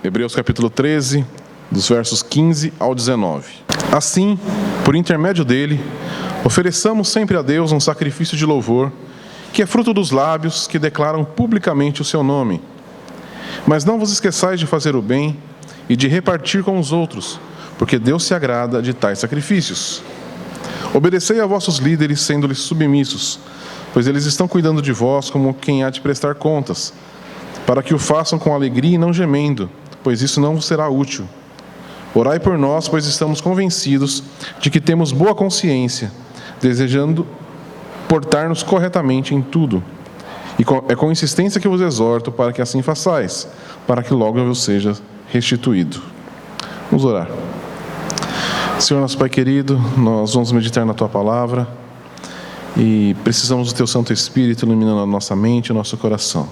Hebreus capítulo 13, dos versos 15 ao 19. Assim, por intermédio dele, ofereçamos sempre a Deus um sacrifício de louvor, que é fruto dos lábios que declaram publicamente o seu nome. Mas não vos esqueçais de fazer o bem e de repartir com os outros, porque Deus se agrada de tais sacrifícios. Obedecei a vossos líderes, sendo-lhes submissos, pois eles estão cuidando de vós como quem há de prestar contas, para que o façam com alegria e não gemendo, pois isso não vos será útil. Orai por nós, pois estamos convencidos de que temos boa consciência, desejando portar-nos corretamente em tudo. E é com insistência que vos exorto para que assim façais, para que logo eu vos seja restituído. Vamos orar. Senhor, nosso Pai querido, nós vamos meditar na Tua Palavra e precisamos do Teu Santo Espírito iluminando a nossa mente e o nosso coração.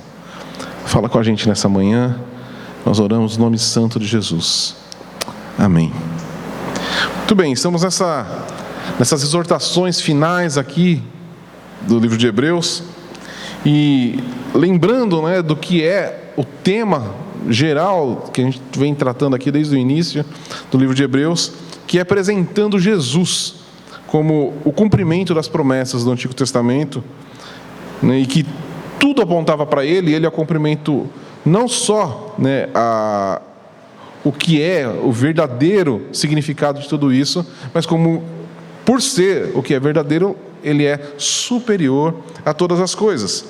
Fala com a gente nessa manhã, nós oramos no nome santo de Jesus. Amém. Muito bem, estamos nessas exortações finais aqui do livro de Hebreus e lembrando, do que é o tema geral que a gente vem tratando aqui desde o início do livro de Hebreus, que é apresentando Jesus como o cumprimento das promessas do Antigo Testamento, e que tudo apontava para ele, e ele é o cumprimento não só o que é o verdadeiro significado de tudo isso, mas como, por ser o que é verdadeiro, ele é superior a todas as coisas.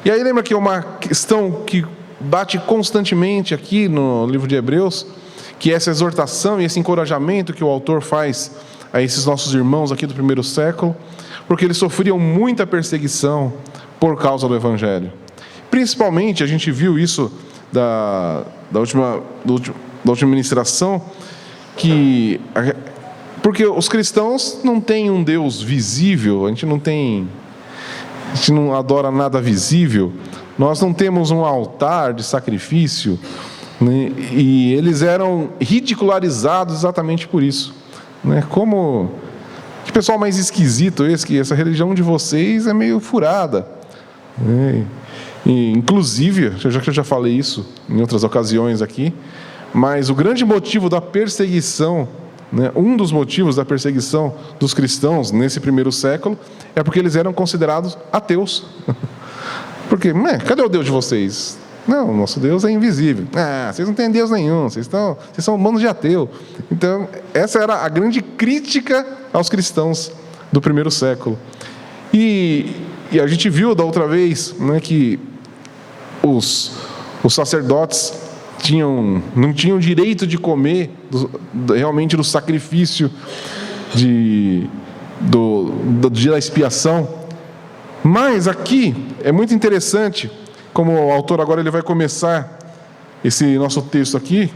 E aí lembra que uma questão que bate constantemente aqui no livro de Hebreus, que é essa exortação e esse encorajamento que o autor faz a esses nossos irmãos aqui do primeiro século, porque eles sofriam muita perseguição por causa do Evangelho. Principalmente, a gente viu isso da última ministração, porque os cristãos não têm um Deus visível, a gente não adora nada visível, nós não temos um altar de sacrifício, e eles eram ridicularizados exatamente por isso. Como que pessoal mais esquisito esse, que essa religião de vocês é meio furada. E, inclusive, já que eu já falei isso em outras ocasiões aqui, mas o grande motivo da perseguição, um dos motivos da perseguição dos cristãos nesse primeiro século, é porque eles eram considerados ateus. Porque, cadê o Deus de vocês? Não, o nosso Deus é invisível. Vocês não têm Deus nenhum, vocês são um bando de ateu. Então, essa era a grande crítica aos cristãos do primeiro século. E a gente viu da outra vez, que os sacerdotes não tinham direito de comer realmente do sacrifício do dia da expiação. Mas aqui é muito interessante, como o autor agora ele vai começar esse nosso texto aqui.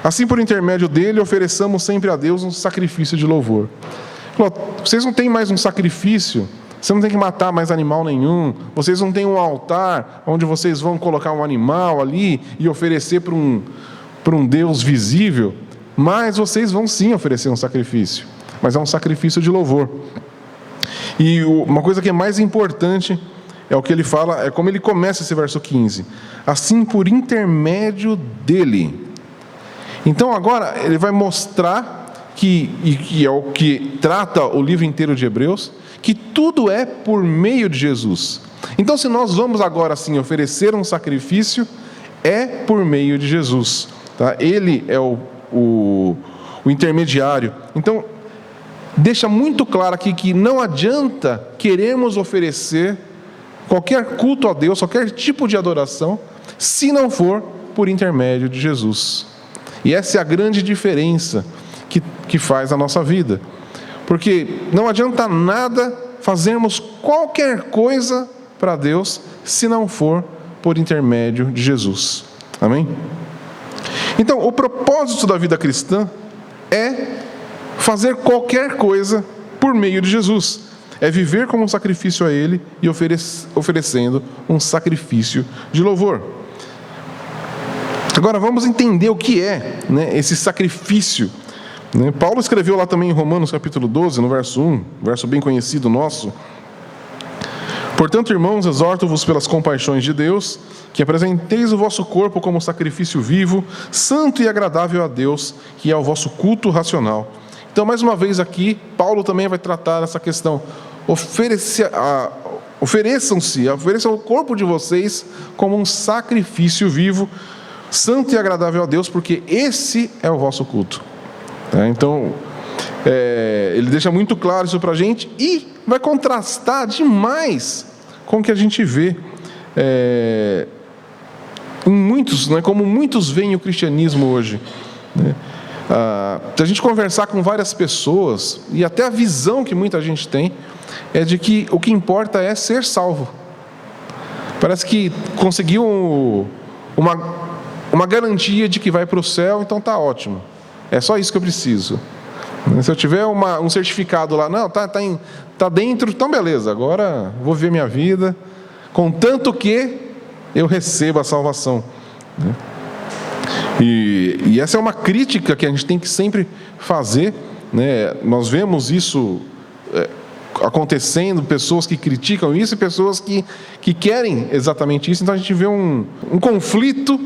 Assim, por intermédio dele, ofereçamos sempre a Deus um sacrifício de louvor. Vocês não têm mais um sacrifício, você não tem que matar mais animal nenhum, vocês não têm um altar onde vocês vão colocar um animal ali e oferecer para um Deus visível, mas vocês vão sim oferecer um sacrifício, mas é um sacrifício de louvor. E uma coisa que é mais importante é o que ele fala, é como ele começa esse verso 15. Assim, por intermédio dele. Então agora ele vai mostrar e é o que trata o livro inteiro de Hebreus, que tudo é por meio de Jesus. Então, se nós vamos agora assim oferecer um sacrifício, é por meio de Jesus, tá? Ele é o intermediário. Então, deixa muito claro aqui que não adianta queremos oferecer qualquer culto a Deus, qualquer tipo de adoração, se não for por intermédio de Jesus. E essa é a grande diferença que faz a nossa vida. Porque não adianta nada fazermos qualquer coisa para Deus, se não for por intermédio de Jesus. Amém? Então, o propósito da vida cristã é fazer qualquer coisa por meio de Jesus. É viver como um sacrifício a Ele e oferecendo um sacrifício de louvor. Agora vamos entender o que é, esse sacrifício. Paulo escreveu lá também em Romanos capítulo 12, no verso 1, verso bem conhecido nosso. Portanto, irmãos, exorto-vos pelas compaixões de Deus, que apresenteis o vosso corpo como sacrifício vivo, santo e agradável a Deus, que é o vosso culto racional. Então, mais uma vez aqui, Paulo também vai tratar essa questão. Ofereçam o corpo de vocês como um sacrifício vivo, santo e agradável a Deus, porque esse é o vosso culto. Então, ele deixa muito claro isso para a gente e vai contrastar demais com o que a gente vê em muitos, como muitos veem o cristianismo hoje. Se a gente conversar com várias pessoas, e até a visão que muita gente tem, é de que o que importa é ser salvo. Parece que conseguiu uma garantia de que vai para o céu, então está ótimo. É só isso que eu preciso. Se eu tiver um certificado lá, não, tá dentro, então beleza, agora vou viver minha vida, contanto que eu receba a salvação. E essa é uma crítica que a gente tem que sempre fazer. Nós vemos isso acontecendo, pessoas que criticam isso e pessoas que querem exatamente isso. Então a gente vê um conflito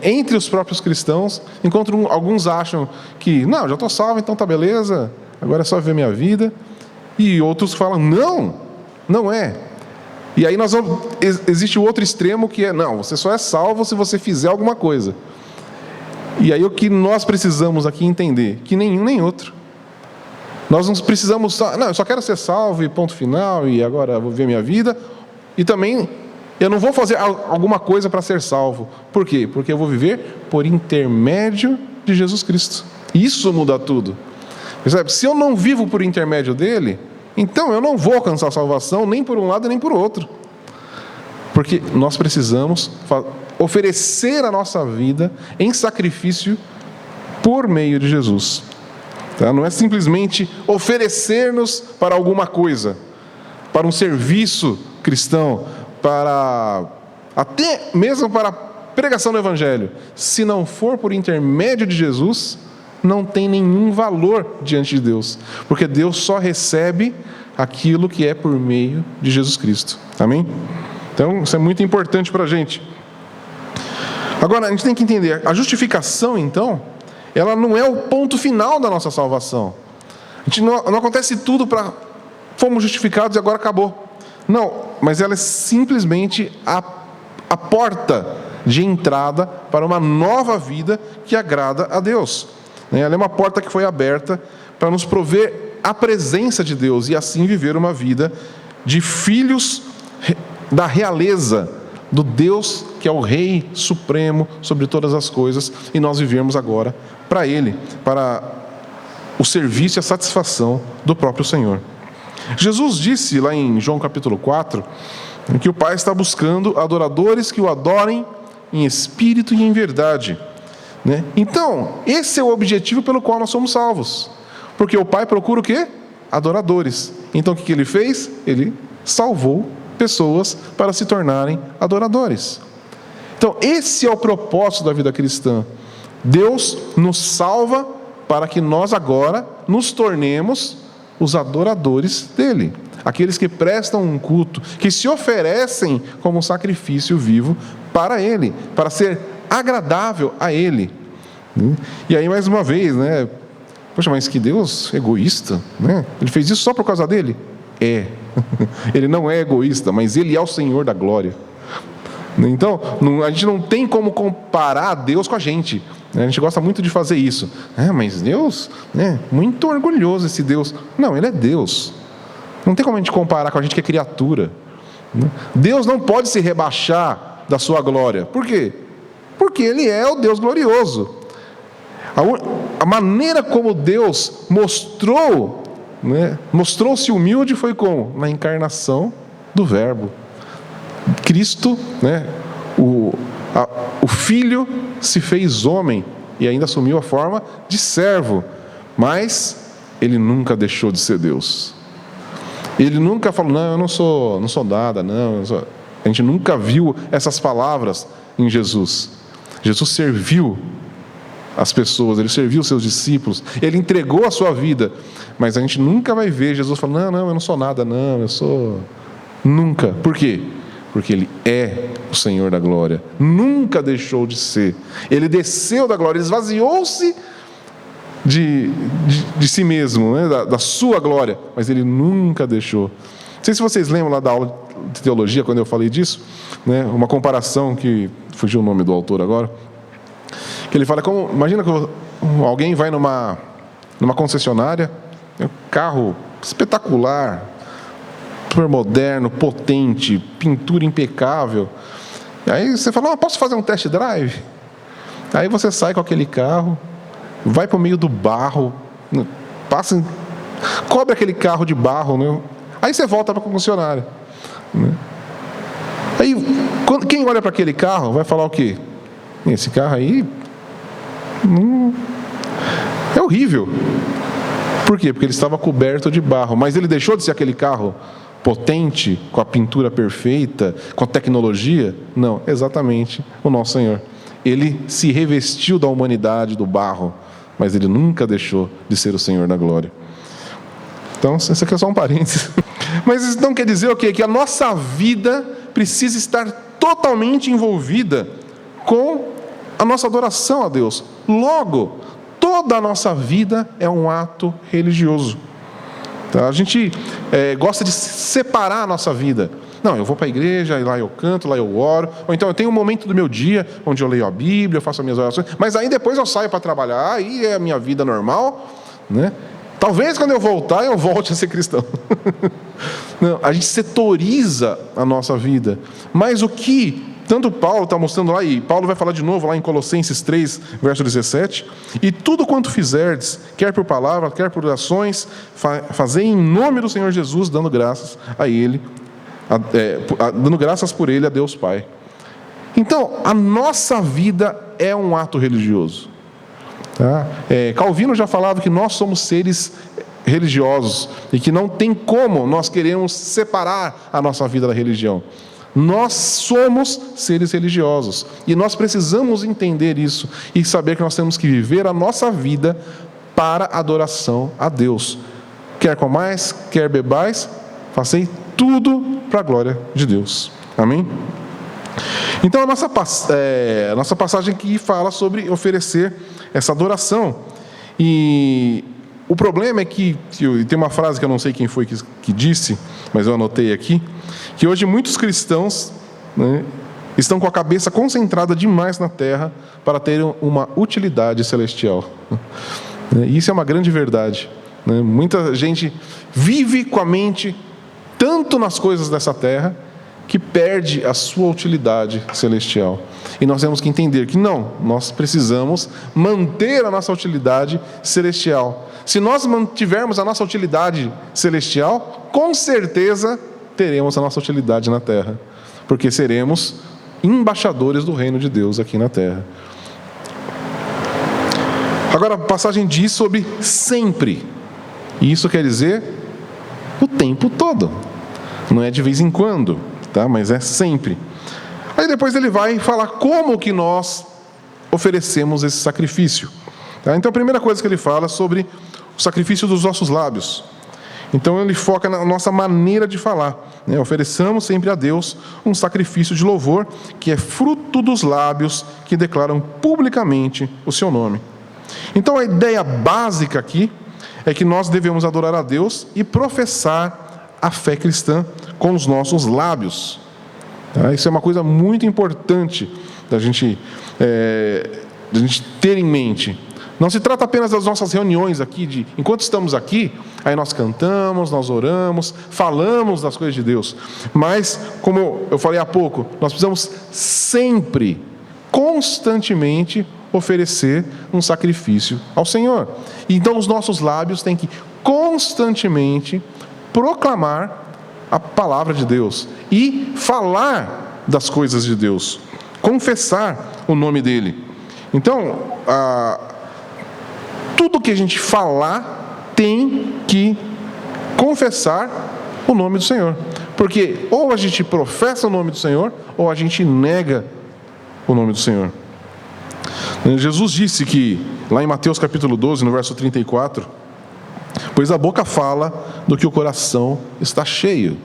entre os próprios cristãos, enquanto alguns acham que, não, já estou salvo, então tá beleza, agora é só viver minha vida, e outros falam, não é. E aí existe o outro extremo que é, não, você só é salvo se você fizer alguma coisa. E aí o que nós precisamos aqui entender, que nenhum nem outro. Nós não precisamos, não, eu só quero ser salvo e ponto final, e agora vou viver minha vida, e também eu não vou fazer alguma coisa para ser salvo. Por quê? Porque eu vou viver por intermédio de Jesus Cristo. Isso muda tudo. Percebe? Se eu não vivo por intermédio dele, então eu não vou alcançar a salvação nem por um lado nem por outro. Porque nós precisamos oferecer a nossa vida em sacrifício por meio de Jesus. Não é simplesmente oferecer-nos para alguma coisa, para um serviço cristão, até mesmo para a pregação do Evangelho. Se não for por intermédio de Jesus, não tem nenhum valor diante de Deus, porque Deus só recebe aquilo que é por meio de Jesus Cristo. Amém? Então, isso é muito importante para a gente. Agora, a gente tem que entender, a justificação, então, ela não é o ponto final da nossa salvação. Não acontece tudo para fomos justificados e agora acabou. Não, mas ela é simplesmente a porta de entrada para uma nova vida que agrada a Deus. Ela é uma porta que foi aberta para nos prover a presença de Deus e assim viver uma vida de filhos da realeza, do Deus que é o Rei Supremo sobre todas as coisas, e nós vivemos agora para Ele, para o serviço e a satisfação do próprio Senhor. Jesus disse lá em João capítulo 4, que o Pai está buscando adoradores que o adorem em espírito e em verdade. Então, esse é o objetivo pelo qual nós somos salvos. Porque o Pai procura o quê? Adoradores. Então o que ele fez? Ele salvou pessoas para se tornarem adoradores. Então esse é o propósito da vida cristã. Deus nos salva para que nós agora nos tornemos os adoradores dele, aqueles que prestam um culto, que se oferecem como um sacrifício vivo para ele, para ser agradável a ele. E aí mais uma vez, poxa, mas que Deus egoísta, Ele fez isso só por causa dele? Ele não é egoísta, mas ele é o Senhor da glória. Então, a gente não tem como comparar Deus com a gente. A gente gosta muito de fazer isso. Mas Deus, muito orgulhoso esse Deus. Não, Ele é Deus. Não tem como a gente comparar com a gente que é criatura. Deus não pode se rebaixar da sua glória. Por quê? Porque Ele é o Deus glorioso. A maneira como Deus mostrou-se humilde foi como? Na encarnação do Verbo. Cristo, o Filho se fez homem e ainda assumiu a forma de servo, mas Ele nunca deixou de ser Deus. Ele nunca falou, não, eu não sou nada, não. A gente nunca viu essas palavras em Jesus. Jesus serviu as pessoas, Ele serviu os seus discípulos, Ele entregou a sua vida, mas a gente nunca vai ver Jesus falando, não, eu não sou nada, não, eu sou Nunca. Por quê? Porque Ele é o Senhor da glória. Nunca deixou de ser. Ele desceu da glória, Ele esvaziou-se de si mesmo, né? da sua glória, mas Ele nunca deixou. Não sei se vocês lembram lá da aula de teologia, quando eu falei disso, né? Uma comparação que fugiu o nome do autor agora, que ele fala como, imagina que alguém vai numa concessionária, um carro espetacular, super moderno, potente, pintura impecável, e aí você fala, posso fazer um test drive? Aí você sai com aquele carro, vai para o meio do barro, cobre aquele carro de barro, né? Aí você volta para a concessionária, né? Aí quem olha para aquele carro vai falar o quê? Esse carro aí é horrível. Por quê? Porque ele estava coberto de barro. Mas ele deixou de ser aquele carro potente, com a pintura perfeita, com a tecnologia? Não, exatamente o nosso Senhor. Ele se revestiu da humanidade, do barro, mas Ele nunca deixou de ser o Senhor da glória. Então, isso aqui é só um parênteses. Mas isso não quer dizer o quê? Que a nossa vida precisa estar totalmente envolvida com a nossa adoração a Deus. Logo, toda a nossa vida é um ato religioso. Tá? A gente gosta de separar a nossa vida. Não, eu vou para a igreja, e lá eu canto, lá eu oro. Ou então eu tenho um momento do meu dia onde eu leio a Bíblia, eu faço as minhas orações. Mas aí depois eu saio para trabalhar, aí é a minha vida normal, né? Talvez quando eu voltar, eu volte a ser cristão. Não, a gente setoriza a nossa vida. Mas o que tanto Paulo está mostrando lá, e Paulo vai falar de novo lá em Colossenses 3, verso 17, e tudo quanto fizerdes, quer por palavra, quer por ações, fazei em nome do Senhor Jesus, dando graças a Ele, dando graças por Ele a Deus Pai. Então, a nossa vida é um ato religioso. Tá? Calvino já falava que nós somos seres religiosos e que não tem como nós queremos separar a nossa vida da religião. Nós somos seres religiosos e nós precisamos entender isso e saber que nós temos que viver a nossa vida para adoração a Deus. Quer comais, quer bebais, façai tudo para a glória de Deus. Amém? Então a nossa passagem aqui fala sobre oferecer essa adoração. E o problema é que tem uma frase que eu não sei quem foi que disse, mas eu anotei aqui, que hoje muitos cristãos, né, estão com a cabeça concentrada demais na terra para terem uma utilidade celestial. E isso é uma grande verdade, né? Muita gente vive com a mente tanto nas coisas dessa terra que perde a sua utilidade celestial. E nós temos que entender que não, nós precisamos manter a nossa utilidade celestial. Se nós mantivermos a nossa utilidade celestial, com certeza teremos a nossa utilidade na terra, porque seremos embaixadores do reino de Deus aqui na terra. Agora a passagem diz sobre sempre, e isso quer dizer o tempo todo, não é de vez em quando, tá? Mas é sempre. Aí depois ele vai falar como que nós oferecemos esse sacrifício, tá? Então a primeira coisa que ele fala é sobre o sacrifício dos nossos lábios. Então ele foca na nossa maneira de falar, né? Ofereçamos sempre a Deus um sacrifício de louvor, que é fruto dos lábios que declaram publicamente o seu nome. Então a ideia básica aqui é que nós devemos adorar a Deus e professar a fé cristã com os nossos lábios. Tá? Isso é uma coisa muito importante da gente ter em mente. Não se trata apenas das nossas reuniões aqui, enquanto estamos aqui, aí nós cantamos, nós oramos, falamos das coisas de Deus. Mas, como eu falei há pouco, nós precisamos sempre, constantemente, oferecer um sacrifício ao Senhor. Então, os nossos lábios têm que constantemente proclamar a palavra de Deus e falar das coisas de Deus, confessar o nome dEle. Então, tudo que a gente falar tem que confessar o nome do Senhor, porque ou a gente professa o nome do Senhor ou a gente nega o nome do Senhor. Jesus disse que, lá em Mateus capítulo 12, no verso 34, pois a boca fala do que o coração está cheio.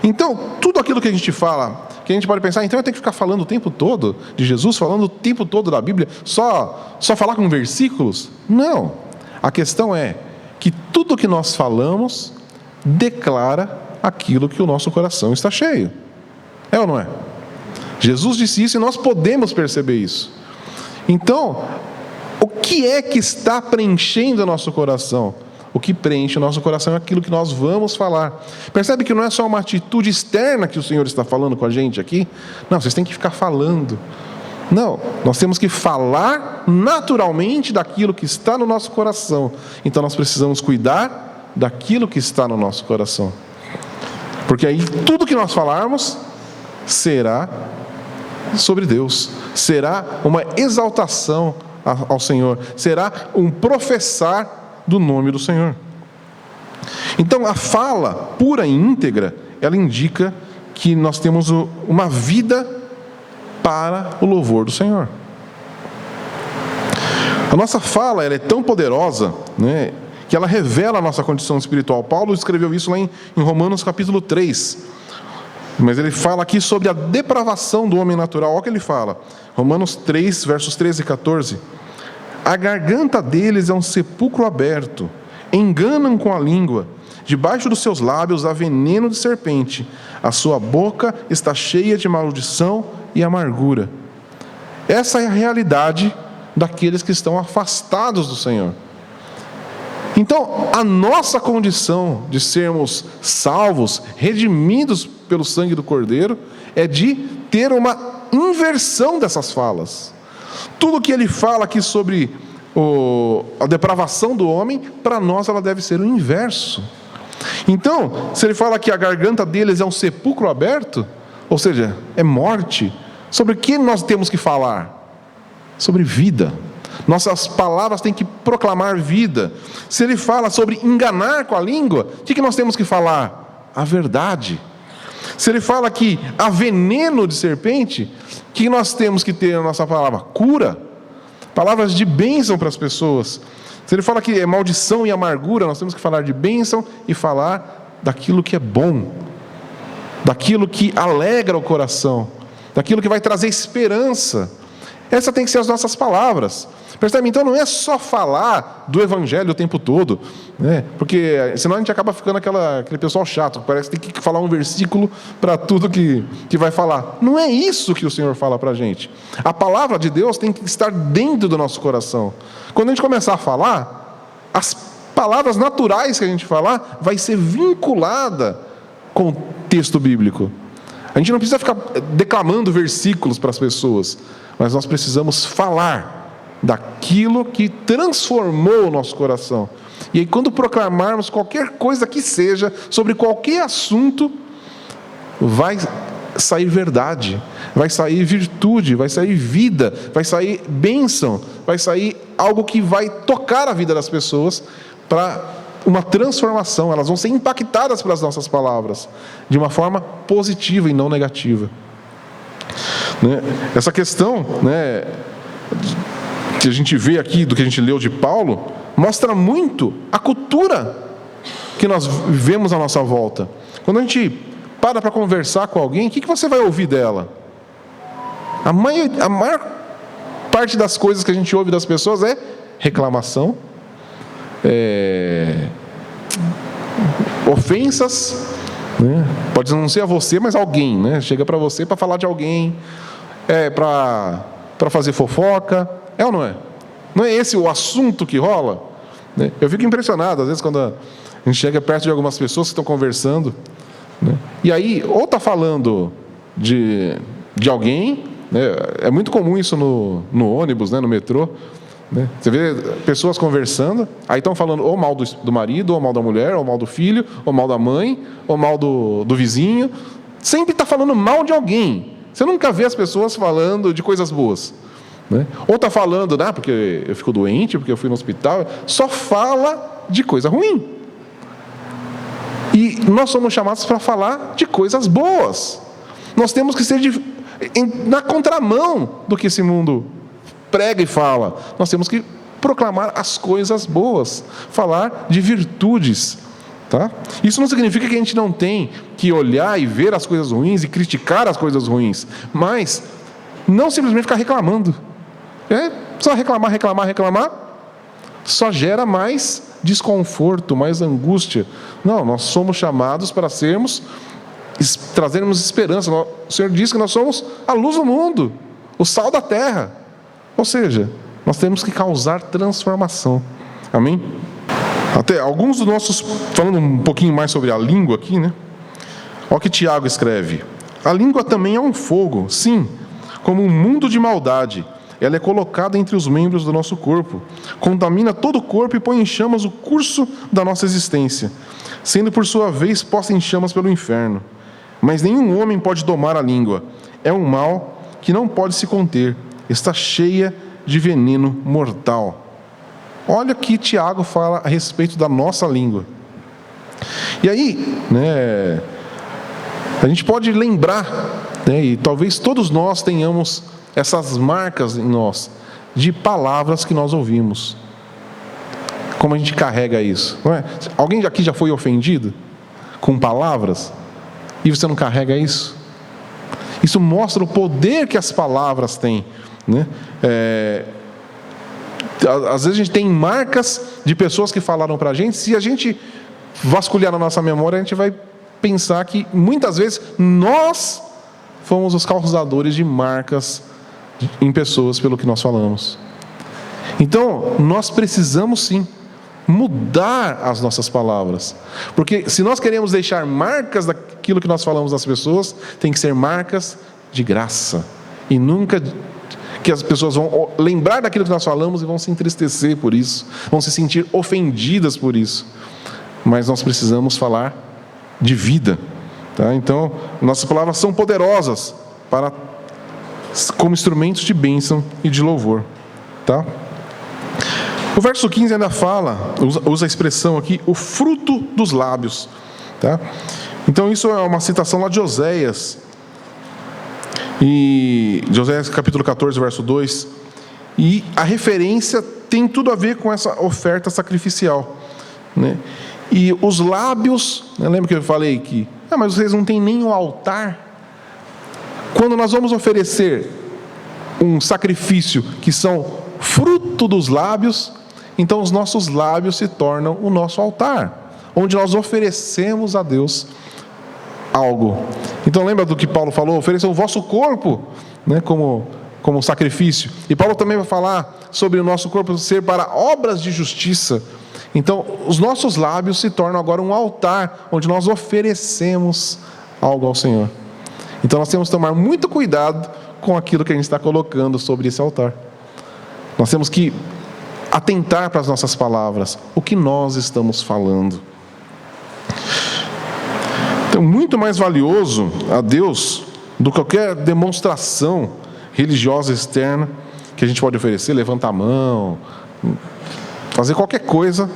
Então, tudo aquilo que a gente fala, que a gente pode pensar, então eu tenho que ficar falando o tempo todo de Jesus, falando o tempo todo da Bíblia, só falar com versículos? Não. A questão é que tudo que nós falamos declara aquilo que o nosso coração está cheio. É ou não é? Jesus disse isso e nós podemos perceber isso. Então, o que é que está preenchendo o nosso coração? O que preenche o nosso coração é aquilo que nós vamos falar. Percebe que não é só uma atitude externa que o Senhor está falando com a gente aqui? Não, vocês têm que ficar falando. Não, nós temos que falar naturalmente daquilo que está no nosso coração. Então nós precisamos cuidar daquilo que está no nosso coração. Porque aí tudo que nós falarmos será sobre Deus, será uma exaltação ao Senhor, será um professar do nome do Senhor. Então a fala pura e íntegra, ela indica que nós temos uma vida para o louvor do Senhor. A nossa fala, ela é tão poderosa, né, que ela revela a nossa condição espiritual. Paulo escreveu isso lá em Romanos capítulo 3. Mas ele fala aqui sobre a depravação do homem natural. Olha o que ele fala. Romanos 3, versos 13 e 14. A garganta deles é um sepulcro aberto. Enganam com a língua. Debaixo dos seus lábios há veneno de serpente. A sua boca está cheia de maldição e amargura. Essa é a realidade daqueles que estão afastados do Senhor. Então, a nossa condição de sermos salvos, redimidos pelo sangue do Cordeiro, é de ter uma inversão dessas falas. Tudo que ele fala aqui sobre a depravação do homem, para nós ela deve ser o inverso. Então, se ele fala que a garganta deles é um sepulcro aberto, ou seja, é morte, sobre o que nós temos que falar? Sobre vida. Nossas palavras têm que proclamar vida. Se ele fala sobre enganar com a língua, o que nós temos que falar? A verdade. Se ele fala que há veneno de serpente, o que nós temos que ter na nossa palavra? Cura. Palavras de bênção para as pessoas. Se ele fala que é maldição e amargura, nós temos que falar de bênção e falar daquilo que é bom, daquilo que alegra o coração, daquilo que vai trazer esperança. Essas têm que ser as nossas palavras. Percebe? Então não é só falar do Evangelho o tempo todo, né? Porque senão a gente acaba ficando aquele pessoal chato, que parece que tem que falar um versículo para tudo que vai falar. Não é isso que o Senhor fala para a gente. A palavra de Deus tem que estar dentro do nosso coração. Quando a gente começar a falar, as palavras naturais que a gente falar vai ser vinculada com o texto bíblico. A gente não precisa ficar declamando versículos para as pessoas, mas nós precisamos falar daquilo que transformou o nosso coração. E aí, quando proclamarmos qualquer coisa que seja, sobre qualquer assunto, vai sair verdade, vai sair virtude, vai sair vida, vai sair bênção, vai sair algo que vai tocar a vida das pessoas para uma transformação. Elas vão ser impactadas pelas nossas palavras de uma forma positiva e não negativa. Essa questão, que a gente vê aqui, do que a gente leu de Paulo, mostra muito a cultura que nós vivemos à nossa volta. Quando a gente para conversar com alguém, o que você vai ouvir dela? A maior parte das coisas que a gente ouve das pessoas é reclamação, ofensas, pode não ser a você, mas alguém, chega para você para falar de alguém, para fazer fofoca. É ou não é? Não é esse o assunto que rola? Eu fico impressionado, às vezes, quando a gente chega perto de algumas pessoas que estão conversando, e aí, ou está falando de alguém, é muito comum isso no ônibus, no metrô, você vê pessoas conversando, aí estão falando ou mal do marido, ou mal da mulher, ou mal do filho, ou mal da mãe, ou mal do vizinho, sempre está falando mal de alguém. Você nunca vê as pessoas falando de coisas boas. Ou está falando, porque eu fico doente, porque eu fui no hospital, só fala de coisa ruim. E nós somos chamados para falar de coisas boas. Nós temos que ser na contramão do que esse mundo prega e fala. Nós temos que proclamar as coisas boas, falar de virtudes, Tá? Isso não significa que a gente não tem que olhar e ver as coisas ruins e criticar as coisas ruins, mas não simplesmente ficar reclamando. Só reclamar, só gera mais desconforto, mais angústia. Não, nós somos chamados para trazermos esperança. O Senhor diz que nós somos a luz do mundo, o sal da terra. Ou seja, nós temos que causar transformação. Amém? Até alguns dos nossos, falando um pouquinho mais sobre a língua aqui, né? Olha o que Tiago escreve. A língua também é um fogo, sim, como um mundo de maldade. Ela é colocada entre os membros do nosso corpo, contamina todo o corpo e põe em chamas o curso da nossa existência, sendo por sua vez posta em chamas pelo inferno. Mas nenhum homem pode domar a língua. É um mal que não pode se conter. Está cheia de veneno mortal. Olha o que Tiago fala a respeito da nossa língua. E aí, né, a gente pode lembrar, né, e talvez todos nós tenhamos essas marcas em nós, de palavras que nós ouvimos. Como a gente carrega isso? Não é? Alguém aqui já foi ofendido com palavras? E você não carrega isso? Isso mostra o poder que as palavras têm, né? Às vezes a gente tem marcas de pessoas que falaram para a gente. Se a gente vasculhar na nossa memória, a gente vai pensar que muitas vezes nós fomos os causadores de marcas em pessoas pelo que nós falamos. Então, nós precisamos sim mudar as nossas palavras, porque se nós queremos deixar marcas daquilo que nós falamos das pessoas, tem que ser marcas de graça, e nunca que as pessoas vão lembrar daquilo que nós falamos e vão se entristecer por isso, vão se sentir ofendidas por isso. Mas nós precisamos falar de vida, tá? Então, nossas palavras são poderosas como instrumentos de bênção e de louvor, tá? O verso 15 ainda usa a expressão aqui, o fruto dos lábios, tá? Então isso é uma citação lá de Oséias, e Oséias capítulo 14, verso 2, e a referência tem tudo a ver com essa oferta sacrificial, né? E os lábios, lembra que eu falei que, mas vocês não têm nem o altar? Quando nós vamos oferecer um sacrifício que são fruto dos lábios, então os nossos lábios se tornam o nosso altar, onde nós oferecemos a Deus algo. Então lembra do que Paulo falou? Ofereça o vosso corpo, né, como sacrifício. E Paulo também vai falar sobre o nosso corpo ser para obras de justiça. Então os nossos lábios se tornam agora um altar, onde nós oferecemos algo ao Senhor. Então nós temos que tomar muito cuidado com aquilo que a gente está colocando sobre esse altar. Nós temos que atentar para as nossas palavras, o que nós estamos falando. Então, muito mais valioso a Deus do que qualquer demonstração religiosa externa que a gente pode oferecer, levantar a mão, fazer qualquer coisa,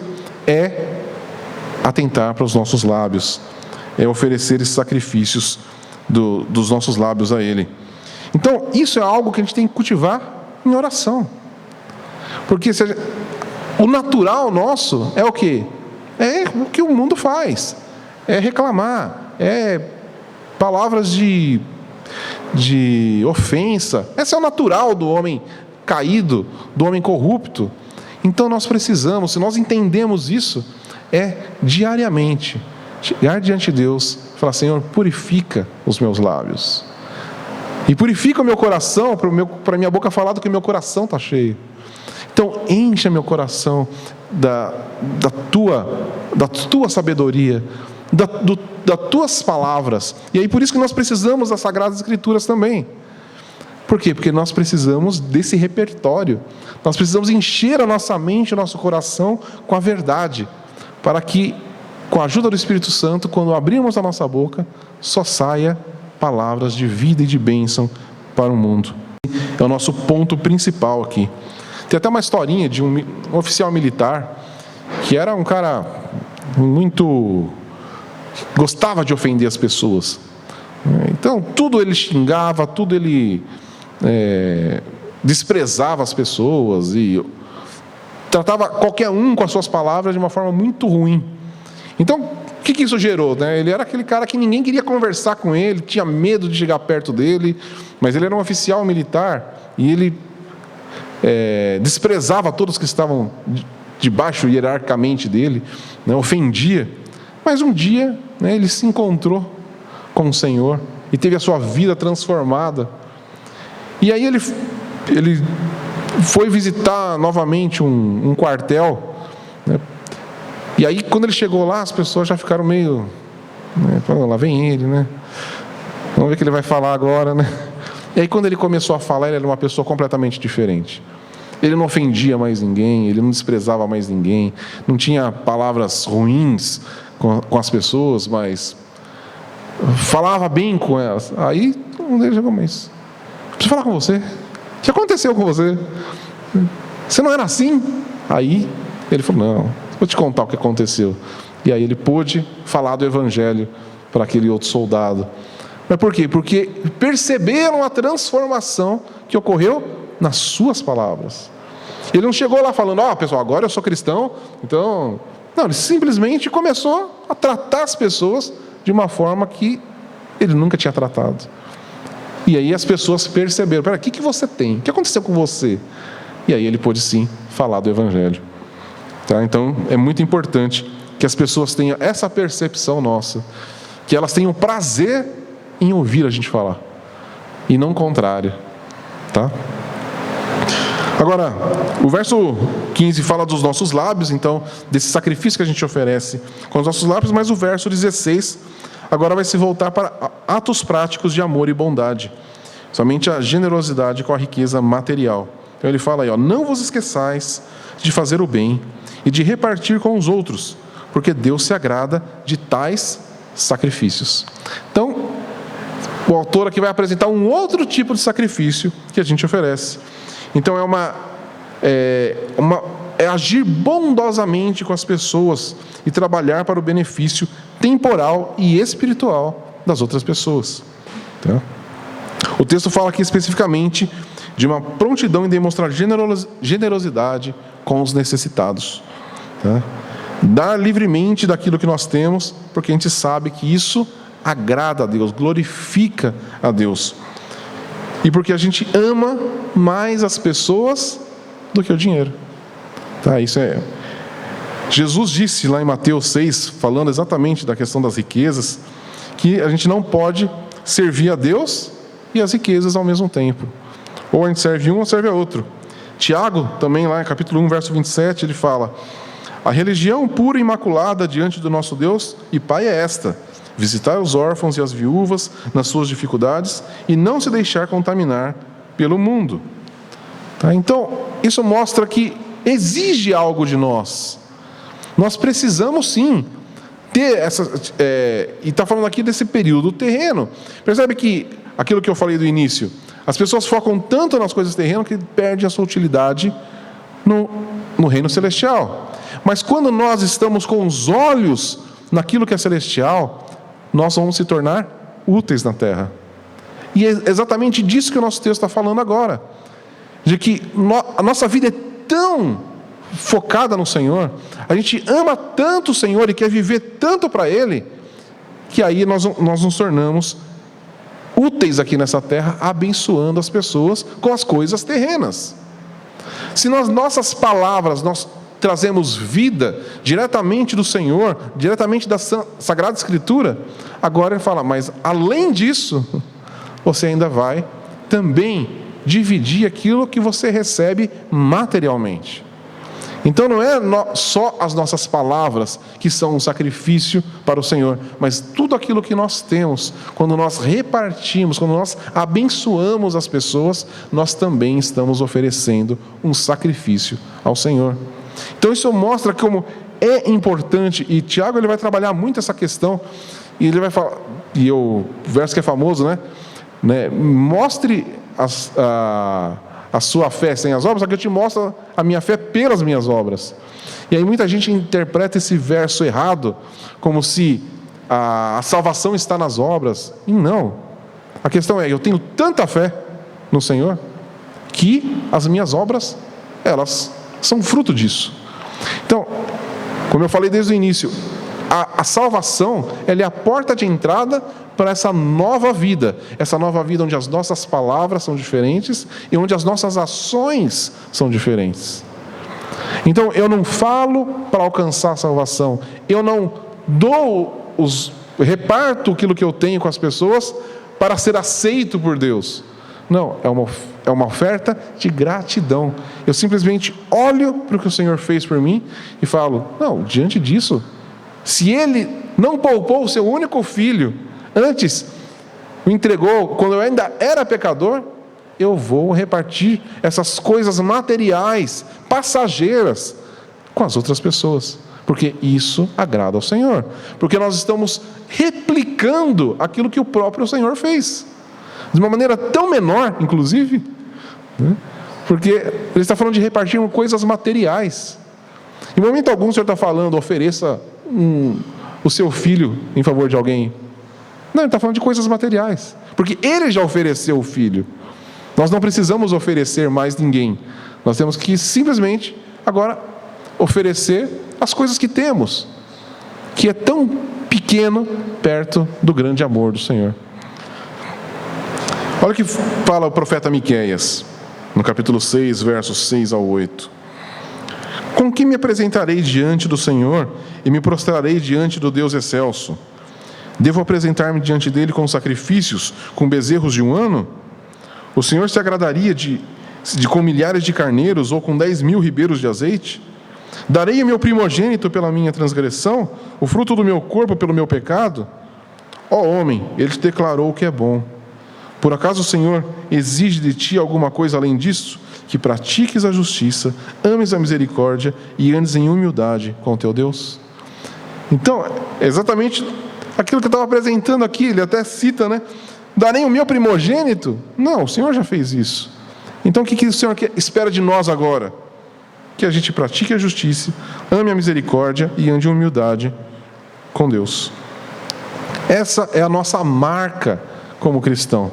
é atentar para os nossos lábios, é oferecer esses sacrifícios dos nossos lábios a Ele. Então, isso é algo que a gente tem que cultivar em oração. Porque o natural nosso é o quê? É o que o mundo faz. É reclamar, é palavras de ofensa. Esse é o natural do homem caído, do homem corrupto. Então nós precisamos, se nós entendemos isso, diariamente chegar diante de Deus, falar: Senhor, purifica os meus lábios. E purifica o meu coração, para a minha boca falar do que o meu coração está cheio. Então, encha meu coração da tua sabedoria, das tuas palavras. E aí, por isso que nós precisamos das Sagradas Escrituras também. Por quê? Porque nós precisamos desse repertório. Nós precisamos encher a nossa mente, o nosso coração com a verdade, para que, com a ajuda do Espírito Santo, quando abrirmos a nossa boca, só saia palavras de vida e de bênção para o mundo. É o nosso ponto principal aqui. Tem até uma historinha de um oficial militar que era um cara muito... gostava de ofender as pessoas. Então, tudo ele xingava, tudo ele desprezava as pessoas e tratava qualquer um com as suas palavras de uma forma muito ruim. Então, que isso gerou, né? Ele era aquele cara que ninguém queria conversar com ele, tinha medo de chegar perto dele, mas ele era um oficial militar e ele desprezava todos que estavam debaixo hierarquicamente dele, né? Ofendia. Mas um dia, né, ele se encontrou com o Senhor e teve a sua vida transformada. E aí ele foi visitar novamente um quartel, né? E aí quando ele chegou lá, as pessoas já ficaram meio, né, lá vem ele, né? Vamos ver o que ele vai falar agora, né? E aí quando ele começou a falar, ele era uma pessoa completamente diferente. Ele não ofendia mais ninguém, ele não desprezava mais ninguém, não tinha palavras ruins com as pessoas, mas falava bem com elas. Aí um deles chegou, mas preciso falar com você. O que aconteceu com você? Você não era assim? Aí ele falou, não, vou te contar o que aconteceu. E aí ele pôde falar do evangelho para aquele outro soldado. Mas por quê? Porque perceberam a transformação que ocorreu nas suas palavras. Ele não chegou lá falando, pessoal, agora eu sou cristão, então... Não, ele simplesmente começou a tratar as pessoas de uma forma que ele nunca tinha tratado. E aí as pessoas perceberam, o que você tem? O que aconteceu com você? E aí ele pôde sim falar do evangelho. Tá? Então é muito importante que as pessoas tenham essa percepção nossa, que elas tenham prazer em ouvir a gente falar, e não o contrário. Tá? Agora, o verso 15 fala dos nossos lábios, então, desse sacrifício que a gente oferece com os nossos lábios, mas o verso 16 agora vai se voltar para atos práticos de amor e bondade, somente a generosidade com a riqueza material. Então ele fala aí, não vos esqueçais de fazer o bem e de repartir com os outros, porque Deus se agrada de tais sacrifícios. Então, o autor aqui vai apresentar um outro tipo de sacrifício que a gente oferece. Então é agir bondosamente com as pessoas e trabalhar para o benefício temporal e espiritual das outras pessoas. Tá? O texto fala aqui especificamente de uma prontidão em demonstrar generosidade com os necessitados. Tá? Dar livremente daquilo que nós temos, porque a gente sabe que isso agrada a Deus, glorifica a Deus. E porque a gente ama mais as pessoas do que o dinheiro. Tá, isso é... Jesus disse lá em Mateus 6, falando exatamente da questão das riquezas, que a gente não pode servir a Deus e as riquezas ao mesmo tempo. Ou a gente serve um ou serve a outro. Tiago, também lá em capítulo 1, verso 27, ele fala: a religião pura e imaculada diante do nosso Deus e Pai é esta: visitar os órfãos e as viúvas nas suas dificuldades e não se deixar contaminar pelo mundo. Tá? Então, isso mostra que exige algo de nós. Nós precisamos sim ter essa... e está falando aqui desse período terreno. Percebe que aquilo que eu falei do início, as pessoas focam tanto nas coisas terrenas que perdem a sua utilidade no reino celestial. Mas quando nós estamos com os olhos naquilo que é celestial, nós vamos se tornar úteis na terra. E é exatamente disso que o nosso texto está falando agora. De que a nossa vida é tão focada no Senhor, a gente ama tanto o Senhor e quer viver tanto para Ele, que aí nós nos tornamos úteis aqui nessa terra, abençoando as pessoas com as coisas terrenas. Se nas nossas palavras nós trazemos vida diretamente do Senhor, diretamente da Sagrada Escritura, agora ele fala, mas além disso, você ainda vai também dividir aquilo que você recebe materialmente. Então não é só as nossas palavras que são um sacrifício para o Senhor, mas tudo aquilo que nós temos, quando nós repartimos, quando nós abençoamos as pessoas, nós também estamos oferecendo um sacrifício ao Senhor. Então isso mostra como é importante, e Tiago ele vai trabalhar muito essa questão, e ele vai falar, e o verso que é famoso, né? Mostre a sua fé sem as obras, aqui eu te mostro a minha fé pelas minhas obras. E aí muita gente interpreta esse verso errado, como se a salvação está nas obras, e não. A questão é, eu tenho tanta fé no Senhor, que as minhas obras, elas são fruto disso. Então, como eu falei desde o início, a salvação, ela é a porta de entrada para essa nova vida onde as nossas palavras são diferentes e onde as nossas ações são diferentes. Então, eu não falo para alcançar a salvação, eu não reparto aquilo que eu tenho com as pessoas para ser aceito por Deus. Não, é uma oferta de gratidão. Eu simplesmente olho para o que o Senhor fez por mim e falo, não, diante disso, se Ele não poupou o seu único filho, antes o entregou quando eu ainda era pecador, eu vou repartir essas coisas materiais, passageiras, com as outras pessoas, porque isso agrada ao Senhor, porque nós estamos replicando aquilo que o próprio Senhor fez, de uma maneira tão menor, inclusive, né? Porque Ele está falando de repartir coisas materiais. Em momento algum o Senhor está falando, ofereça o seu filho em favor de alguém. Não, Ele está falando de coisas materiais, porque Ele já ofereceu o filho. Nós não precisamos oferecer mais ninguém. Nós temos que simplesmente agora oferecer as coisas que temos, que é tão pequeno perto do grande amor do Senhor. Olha o que fala o profeta Miqueias, no capítulo 6, versos 6 ao 8. Com que me apresentarei diante do Senhor e me prostrarei diante do Deus excelso? Devo apresentar-me diante dele com sacrifícios, com bezerros de um ano? O Senhor se agradaria com milhares de carneiros ou com 10.000 ribeiros de azeite? Darei o meu primogênito pela minha transgressão, o fruto do meu corpo pelo meu pecado? Ó homem, ele te declarou o que é bom. Por acaso o Senhor exige de ti alguma coisa além disso? Que pratiques a justiça, ames a misericórdia e andes em humildade com o teu Deus? Então, é exatamente aquilo que eu estava apresentando aqui, ele até cita, né? Darei o meu primogênito? Não, o Senhor já fez isso. Então o que o Senhor espera de nós agora? Que a gente pratique a justiça, ame a misericórdia e ande em humildade com Deus. Essa é a nossa marca como cristão.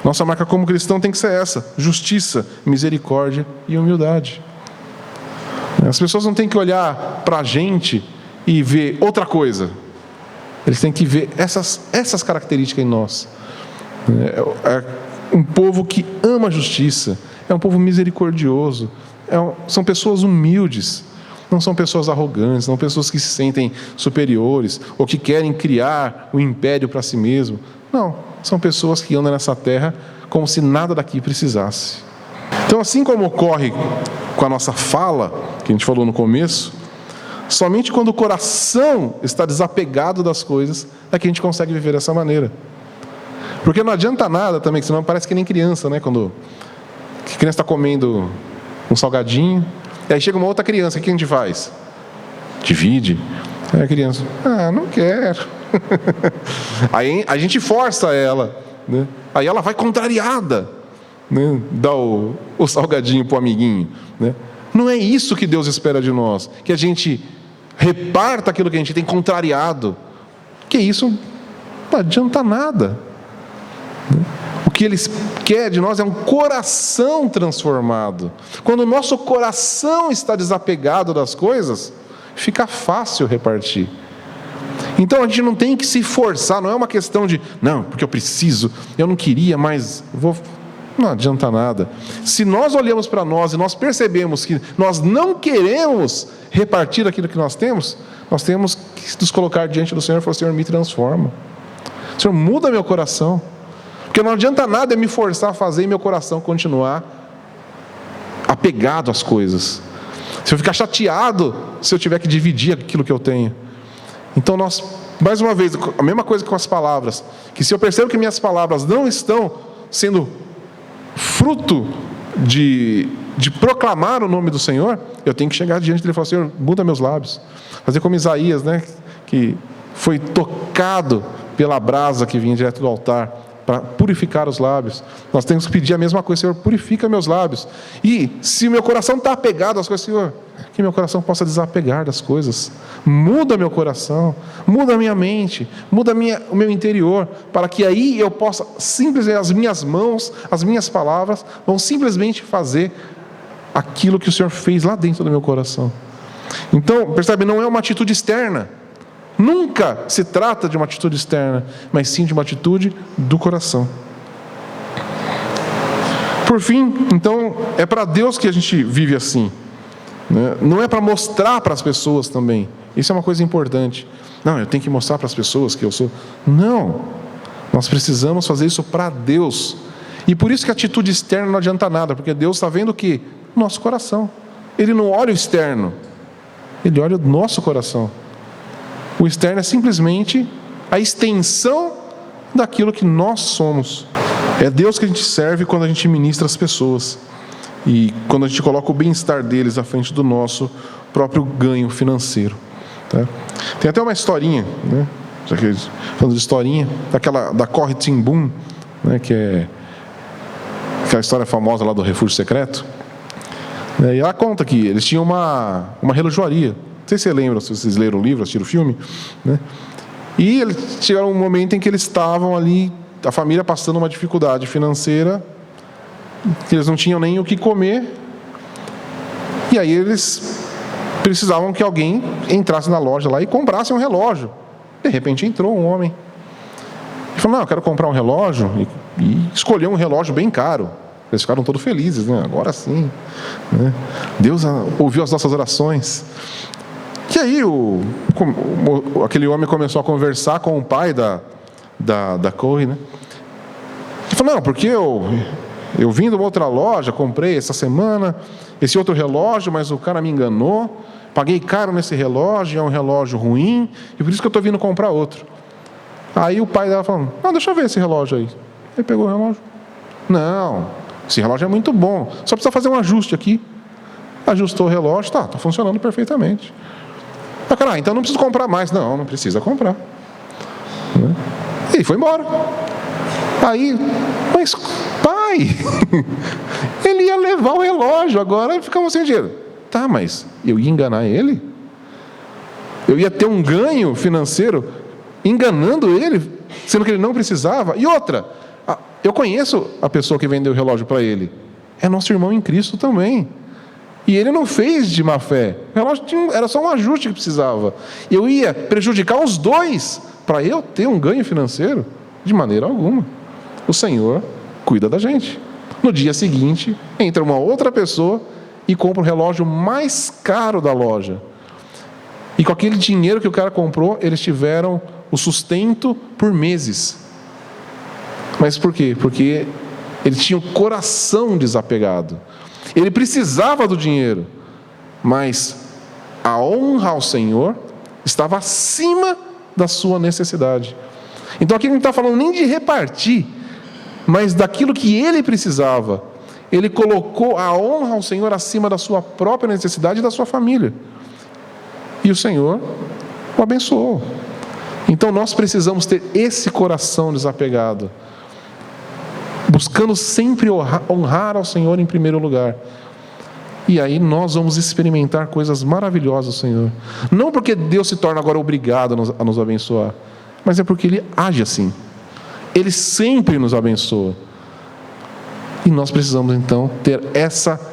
Nossa marca como cristão tem que ser essa: justiça, misericórdia e humildade. As pessoas não têm que olhar para a gente e ver outra coisa. Eles têm que ver essas características em nós. É um povo que ama a justiça, é um povo misericordioso, são pessoas humildes, não são pessoas arrogantes, não pessoas que se sentem superiores ou que querem criar um império para si mesmo. Não, são pessoas que andam nessa terra como se nada daqui precisasse. Então, assim como ocorre com a nossa fala, que a gente falou no começo, somente quando o coração está desapegado das coisas é que a gente consegue viver dessa maneira. Porque não adianta nada também, senão parece que nem criança, né? Quando a criança está comendo um salgadinho, e aí chega uma outra criança, o que a gente faz? Divide. Aí a criança, não quero. Aí a gente força ela, né? Aí ela vai contrariada, né? Dá o salgadinho para o amiguinho, né? Não é isso que Deus espera de nós, que a gente reparta aquilo que a gente tem contrariado, que isso não adianta nada. O que Ele quer de nós é um coração transformado. Quando o nosso coração está desapegado das coisas, fica fácil repartir. Então a gente não tem que se forçar, não é uma questão de, não, porque eu preciso, eu não queria, mas vou. Não adianta nada. Se nós olhamos para nós e nós percebemos que nós não queremos repartir aquilo que nós temos que nos colocar diante do Senhor e falar: Senhor, me transforma. Senhor, muda meu coração. Porque não adianta nada eu me forçar a fazer e meu coração continuar apegado às coisas. Se eu ficar chateado, se eu tiver que dividir aquilo que eu tenho. Então nós, mais uma vez, a mesma coisa com as palavras, que se eu percebo que minhas palavras não estão sendo fruto de proclamar o nome do Senhor, eu tenho que chegar diante dele e falar: Senhor, muda meus lábios. Fazer como Isaías, né, que foi tocado pela brasa que vinha direto do altar, para purificar os lábios. Nós temos que pedir a mesma coisa: Senhor, purifica meus lábios. E se o meu coração está apegado às coisas, Senhor, que meu coração possa desapegar das coisas. Muda meu coração, muda a minha mente, muda o meu interior, para que aí eu possa simplesmente, as minhas mãos, as minhas palavras vão simplesmente fazer aquilo que o Senhor fez lá dentro do meu coração. Então, percebe, não é uma atitude externa. Nunca se trata de uma atitude externa, mas sim de uma atitude do coração. Por fim, então, é para Deus que a gente vive assim, né? Não é para mostrar para as pessoas também. Isso é uma coisa importante. Não, eu tenho que mostrar para as pessoas que eu sou. Não, nós precisamos fazer isso para Deus. E por isso que a atitude externa não adianta nada, porque Deus está vendo o quê? Nosso coração. Ele não olha o externo, Ele olha o nosso coração. O externo é simplesmente a extensão daquilo que nós somos. É Deus que a gente serve quando a gente ministra as pessoas e quando a gente coloca o bem-estar deles à frente do nosso próprio ganho financeiro, tá? Tem até uma historinha, né? Já que falando de historinha, da Corrie ten Boom, né? Que é aquela história famosa lá do refúgio secreto. E ela conta que eles tinham uma relojoaria. Não sei se você lembra, se vocês leram o livro, assistiram o filme, né? E eles chegaram um momento em que eles estavam ali, a família passando uma dificuldade financeira, que eles não tinham nem o que comer, e aí eles precisavam que alguém entrasse na loja lá e comprasse um relógio. De repente entrou um homem e falou: não, eu quero comprar um relógio, e escolheu um relógio bem caro. Eles ficaram todos felizes, né? Agora sim, né? Deus ouviu as nossas orações. E aí aquele homem começou a conversar com o pai da Corrie, né? Ele falou: não, porque eu vim de uma outra loja, comprei essa semana esse outro relógio, mas o cara me enganou, paguei caro nesse relógio, é um relógio ruim, e por isso que eu estou vindo comprar outro. Aí o pai dela falou: não, deixa eu ver esse relógio aí. Ele pegou o relógio. Não, esse relógio é muito bom, só precisa fazer um ajuste aqui. Ajustou o relógio, tá funcionando perfeitamente. Cara, então não preciso comprar mais. Não precisa comprar. E foi embora. Aí, mas pai, ele ia levar o relógio, agora ficamos sem dinheiro. Tá, mas eu ia enganar ele? Eu ia ter um ganho financeiro enganando ele, sendo que ele não precisava? E outra, eu conheço a pessoa que vendeu o relógio para ele. É nosso irmão em Cristo também. E ele não fez de má fé. O relógio era só um ajuste que precisava. Eu ia prejudicar os dois para eu ter um ganho financeiro? De maneira alguma. O Senhor cuida da gente. No dia seguinte, entra uma outra pessoa e compra o relógio mais caro da loja. E com aquele dinheiro que o cara comprou, eles tiveram o sustento por meses. Mas por quê? Porque eles tinham coração desapegado. Ele precisava do dinheiro, mas a honra ao Senhor estava acima da sua necessidade. Então aqui não está falando nem de repartir, mas daquilo que ele precisava. Ele colocou a honra ao Senhor acima da sua própria necessidade e da sua família. E o Senhor o abençoou. Então nós precisamos ter esse coração desapegado, buscando sempre honrar ao Senhor em primeiro lugar. E aí nós vamos experimentar coisas maravilhosas do Senhor. Não porque Deus se torna agora obrigado a nos abençoar, mas é porque Ele age assim. Ele sempre nos abençoa. E nós precisamos então ter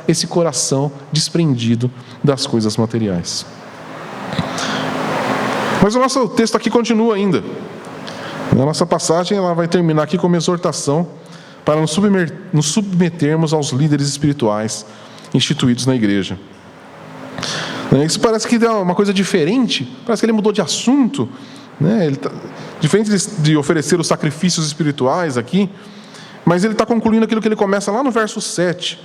esse coração desprendido das coisas materiais. Mas o nosso texto aqui continua ainda. A nossa passagem ela vai terminar aqui com uma exortação para nos submetermos aos líderes espirituais instituídos na igreja. Isso parece que é uma coisa diferente, parece que ele mudou de assunto, né? Diferente de oferecer os sacrifícios espirituais aqui, mas ele está concluindo aquilo que ele começa lá no verso 7,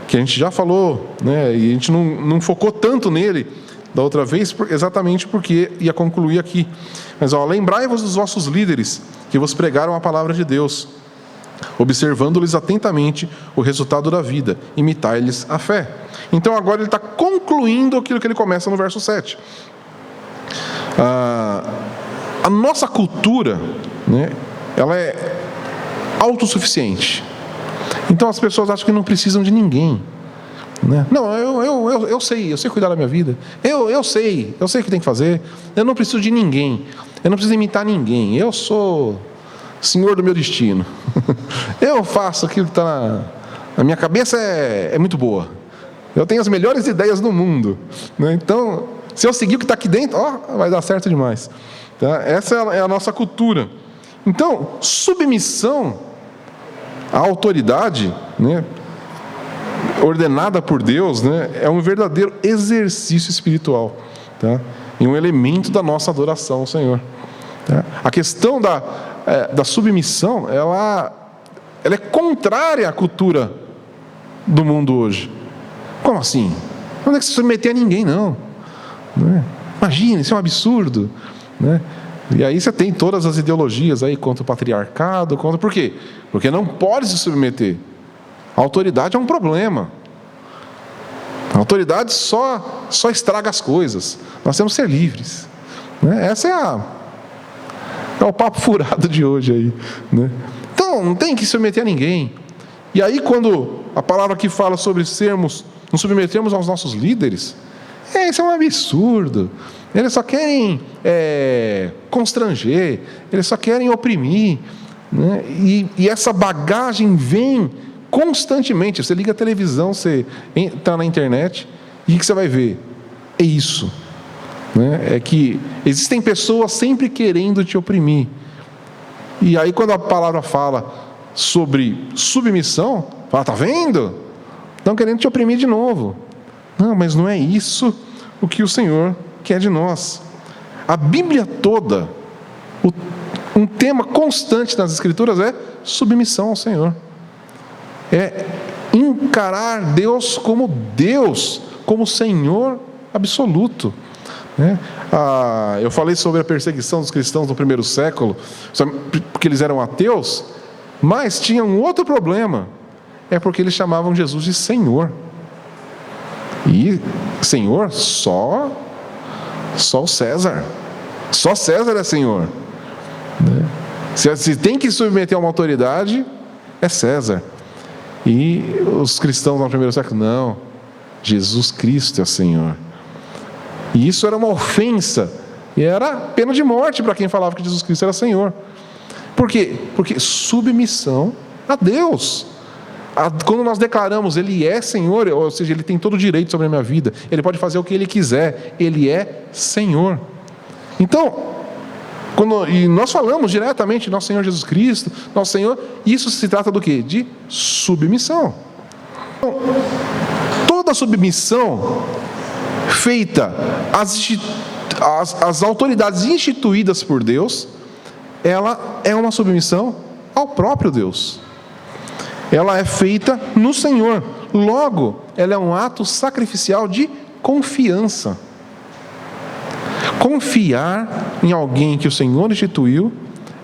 que a gente já falou, né? E a gente não focou tanto nele da outra vez, exatamente porque ia concluir aqui. Mas lembrai-vos dos vossos líderes, que vos pregaram a palavra de Deus, observando-lhes atentamente o resultado da vida, imitai-lhes a fé. Então agora ele está concluindo aquilo que ele começa no verso 7. A nossa cultura, né, ela é autossuficiente. Então as pessoas acham que não precisam de ninguém, né? Não, eu sei cuidar da minha vida. Eu sei o que tem que fazer. Eu não preciso de ninguém. Eu não preciso imitar ninguém. Eu sou senhor do meu destino. Eu faço aquilo que está na minha cabeça, é muito boa. Eu tenho as melhores ideias do mundo, né? Então, se eu seguir o que está aqui dentro, vai dar certo demais. Tá? Essa é a nossa cultura. Então, submissão à autoridade, né, ordenada por Deus, né, é um verdadeiro exercício espiritual, tá? E um elemento da nossa adoração ao Senhor. Tá? A questão da submissão, ela é contrária à cultura do mundo hoje. Como assim? Não é que se submeter a ninguém, não. Imagina, isso é um absurdo. Né? E aí você tem todas as ideologias aí contra o patriarcado, por quê? Porque não pode se submeter. A autoridade é um problema. A autoridade só estraga as coisas. Nós temos que ser livres. Né? Essa é o papo furado de hoje aí. Né? Então, não tem que se submeter a ninguém. E aí, quando a palavra aqui fala sobre nos submetermos aos nossos líderes, isso é um absurdo. Eles só querem constranger, eles só querem oprimir. Né? E essa bagagem vem constantemente. Você liga a televisão, você está na internet, e o que você vai ver? É isso. Né? É que existem pessoas sempre querendo te oprimir. E aí, quando a palavra fala sobre submissão, fala, está vendo? Estão querendo te oprimir de novo. Não, mas não é isso o que o Senhor quer de nós. A Bíblia toda, um tema constante nas Escrituras é submissão ao Senhor. É encarar Deus, como Senhor absoluto. Né? Eu falei sobre a perseguição dos cristãos no primeiro século, porque eles eram ateus, mas tinha um outro problema, é porque eles chamavam Jesus de Senhor. E Senhor, só o César. Só César é Senhor. Né? Se tem que submeter a uma autoridade, é César. E os cristãos no primeiro século, não, Jesus Cristo é Senhor. E isso era uma ofensa, e era pena de morte para quem falava que Jesus Cristo era Senhor. Por quê? Porque submissão a Deus. Quando nós declaramos Ele é Senhor, ou seja, Ele tem todo o direito sobre a minha vida, Ele pode fazer o que Ele quiser, Ele é Senhor. Então, e nós falamos diretamente Nosso Senhor Jesus Cristo, Nosso Senhor, isso se trata do quê? De submissão. Então, toda submissão feita às autoridades instituídas por Deus, ela é uma submissão ao próprio Deus. Ela é feita no Senhor. Logo, ela é um ato sacrificial de confiança. Confiar em alguém que o Senhor instituiu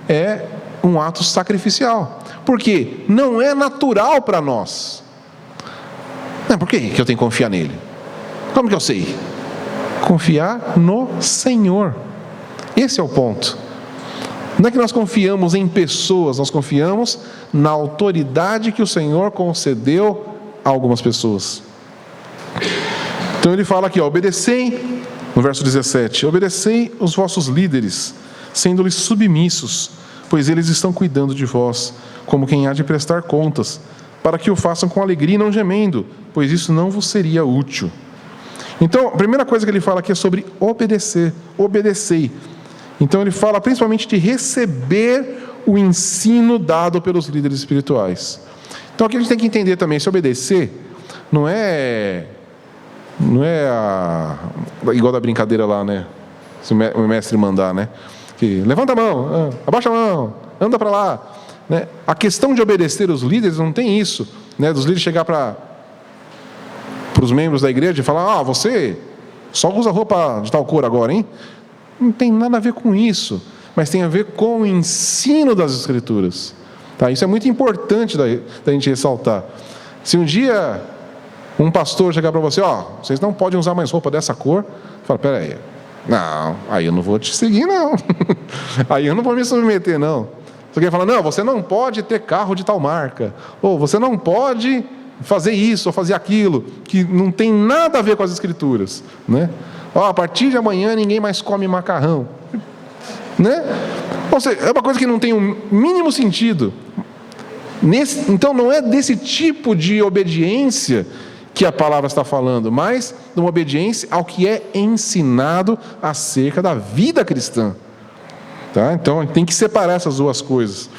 é um ato sacrificial. Porque não é natural para nós. Por que eu tenho que confiar nele? Como que eu sei? Confiar no Senhor. Esse é o ponto. Não é que nós confiamos em pessoas, nós confiamos na autoridade que o Senhor concedeu a algumas pessoas. Então ele fala aqui, obedecei, no verso 17, obedecei os vossos líderes, sendo-lhes submissos, pois eles estão cuidando de vós, como quem há de prestar contas, para que o façam com alegria e não gemendo, pois isso não vos seria útil. Então, a primeira coisa que ele fala aqui é sobre obedecer, obedecei. Então ele fala principalmente de receber o ensino dado pelos líderes espirituais. Então aqui a gente tem que entender também, se obedecer, não é igual da brincadeira lá, né? Se o mestre mandar, né? Que levanta a mão, abaixa a mão, anda para lá. Né? A questão de obedecer os líderes não tem isso, né? Dos líderes chegar para os membros da igreja e falar, você só usa roupa de tal cor agora, hein? Não tem nada a ver com isso, mas tem a ver com o ensino das Escrituras. Tá? Isso é muito importante da gente ressaltar. Se um dia um pastor chegar para você, vocês não podem usar mais roupa dessa cor, fala, peraí, não, aí eu não vou te seguir, não. Aí eu não vou me submeter, não. Você quer falar, não, você não pode ter carro de tal marca, ou você não pode fazer isso ou fazer aquilo, que não tem nada a ver com as Escrituras, né? A partir de amanhã ninguém mais come macarrão, né? Ou seja, é uma coisa que não tem o mínimo sentido. Então não é desse tipo de obediência que a palavra está falando, mas de uma obediência ao que é ensinado acerca da vida cristã. Tá? Então, tem que separar essas duas coisas.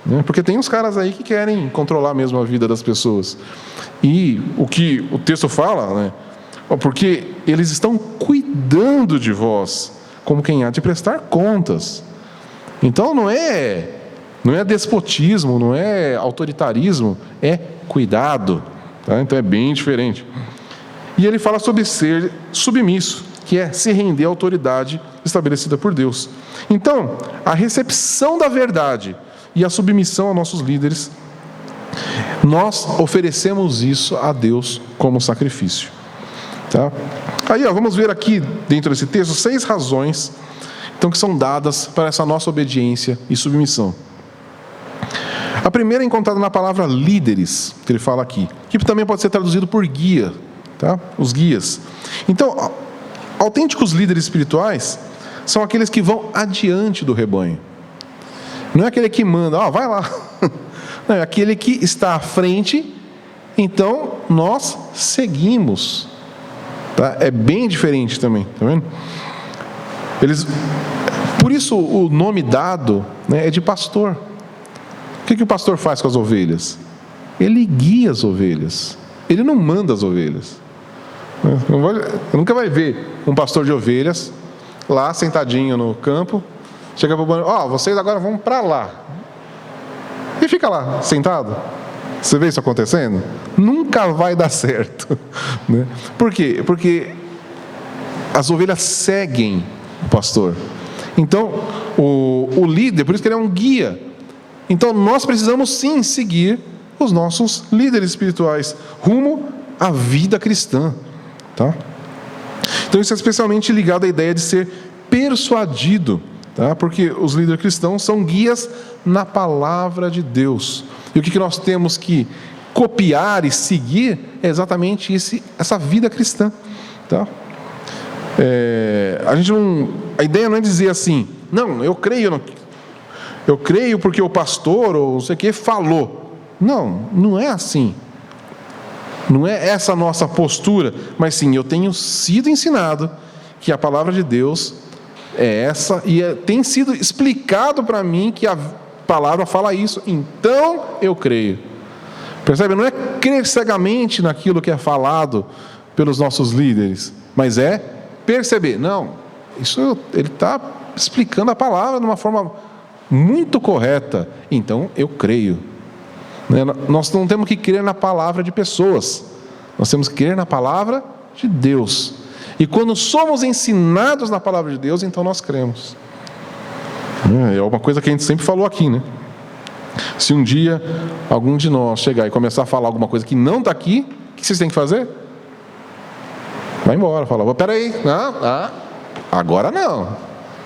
Né? Porque tem uns caras aí que querem controlar mesmo a vida das pessoas. E o que o texto fala, né? Porque eles estão cuidando de vós, como quem há de prestar contas. Então, não é despotismo, não é autoritarismo, é cuidado. Tá? Então, é bem diferente. E ele fala sobre ser submisso, que é se render à autoridade estabelecida por Deus. Então, a recepção da verdade e a submissão aos nossos líderes, nós oferecemos isso a Deus como sacrifício. Tá? Aí, vamos ver aqui, dentro desse texto, 6 razões então, que são dadas para essa nossa obediência e submissão. A primeira é encontrada na palavra líderes, que ele fala aqui, que também pode ser traduzido por guia, tá? Os guias. Então, autênticos líderes espirituais são aqueles que vão adiante do rebanho. Não é aquele que manda, vai lá. Não, é aquele que está à frente, então nós seguimos. Tá? É bem diferente também, tá vendo? Por isso o nome dado, né, é de pastor. O que o pastor faz com as ovelhas? Ele guia as ovelhas. Ele não manda as ovelhas. Nunca vai ver um pastor de ovelhas lá sentadinho no campo, chega para o banho, vocês agora vão para lá. E fica lá, sentado. Você vê isso acontecendo? Nunca vai dar certo. Né? Por quê? Porque as ovelhas seguem o pastor. Então, o líder, por isso que ele é um guia. Então, nós precisamos sim seguir os nossos líderes espirituais rumo à vida cristã. Tá? Então, isso é especialmente ligado à ideia de ser persuadido. Tá? Porque os líderes cristãos são guias na palavra de Deus. E o que nós temos que copiar e seguir é exatamente essa vida cristã. Tá? A ideia não é dizer assim, não, eu creio porque o pastor ou não sei o que falou. Não é assim. Não é essa a nossa postura, mas sim, eu tenho sido ensinado que a palavra de Deus é essa, e tem sido explicado para mim que a palavra fala isso, então eu creio. Percebe? Não é crer cegamente naquilo que é falado pelos nossos líderes, mas é perceber, isso ele está explicando a palavra de uma forma muito correta, então eu creio. Nós não temos que crer na palavra de pessoas, nós temos que crer na palavra de Deus. E quando somos ensinados na palavra de Deus, então nós cremos. É uma coisa que a gente sempre falou aqui, né? Se um dia algum de nós chegar e começar a falar alguma coisa que não está aqui, o que vocês têm que fazer? Vai embora, fala, peraí, agora não,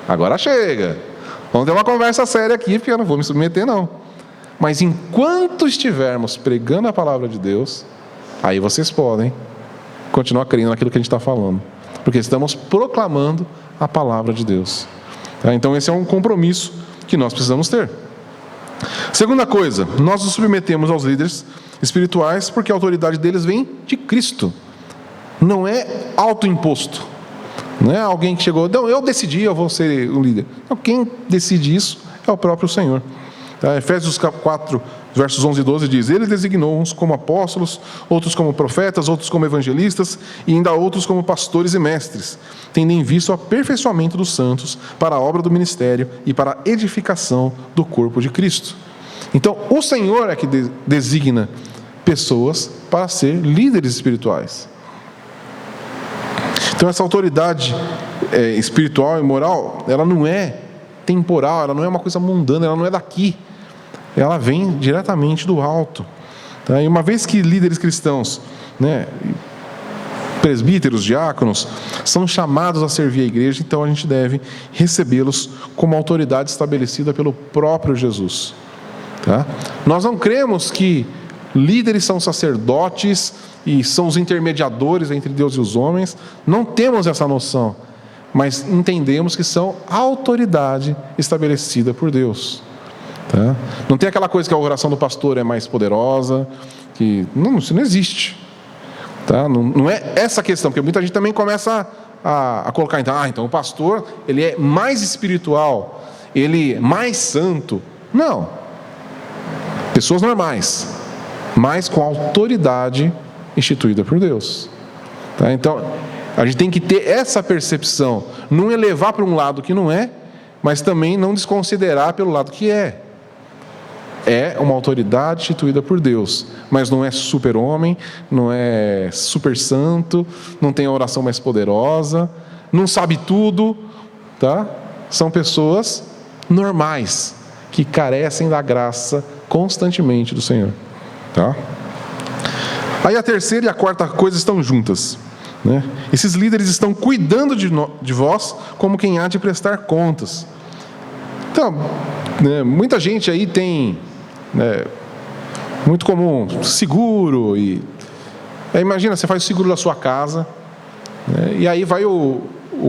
agora chega. Vamos ter uma conversa séria aqui, porque eu não vou me submeter não. Mas enquanto estivermos pregando a palavra de Deus, aí vocês podem continuar crendo naquilo que a gente está falando, porque estamos proclamando a palavra de Deus. Então esse é um compromisso que nós precisamos ter. Segunda coisa, nós nos submetemos aos líderes espirituais porque a autoridade deles vem de Cristo. Não é autoimposto. Não é alguém que chegou, não, eu decidi, eu vou ser o líder. Não, quem decide isso é o próprio Senhor. Efésios 4, versos 11 e 12 diz, Ele designou uns como apóstolos, outros como profetas, outros como evangelistas e ainda outros como pastores e mestres, tendo em vista o aperfeiçoamento dos santos para a obra do ministério e para a edificação do corpo de Cristo. Então, o Senhor é que designa pessoas para ser líderes espirituais. Então, essa autoridade espiritual e moral, ela não é temporal, ela não é uma coisa mundana, ela não é daqui. Ela vem diretamente do alto. Tá? E uma vez que líderes cristãos, presbíteros, diáconos, são chamados a servir a igreja, então a gente deve recebê-los como autoridade estabelecida pelo próprio Jesus. Tá? Nós não cremos que líderes são sacerdotes e são os intermediadores entre Deus e os homens. Não temos essa noção, mas entendemos que são autoridade estabelecida por Deus. Tá? Não tem aquela coisa que a oração do pastor é mais poderosa, isso não existe. Tá? Não é essa a questão, porque muita gente também começa a colocar, então o pastor, ele é mais espiritual, ele é mais santo. Não. Pessoas normais, mas com autoridade instituída por Deus. Tá? Então, a gente tem que ter essa percepção, não elevar para um lado que não é, mas também não desconsiderar pelo lado que é. É uma autoridade instituída por Deus, mas não é super-homem, não é super santo, não tem a oração mais poderosa, não sabe tudo, tá? São pessoas normais, que carecem da graça constantemente do Senhor, tá? Aí a terceira e a quarta coisa estão juntas, né? Esses líderes estão cuidando de vós como quem há de prestar contas. Então, né, muita gente aí tem, muito comum, seguro, imagina, você faz o seguro da sua casa, né, e aí vai o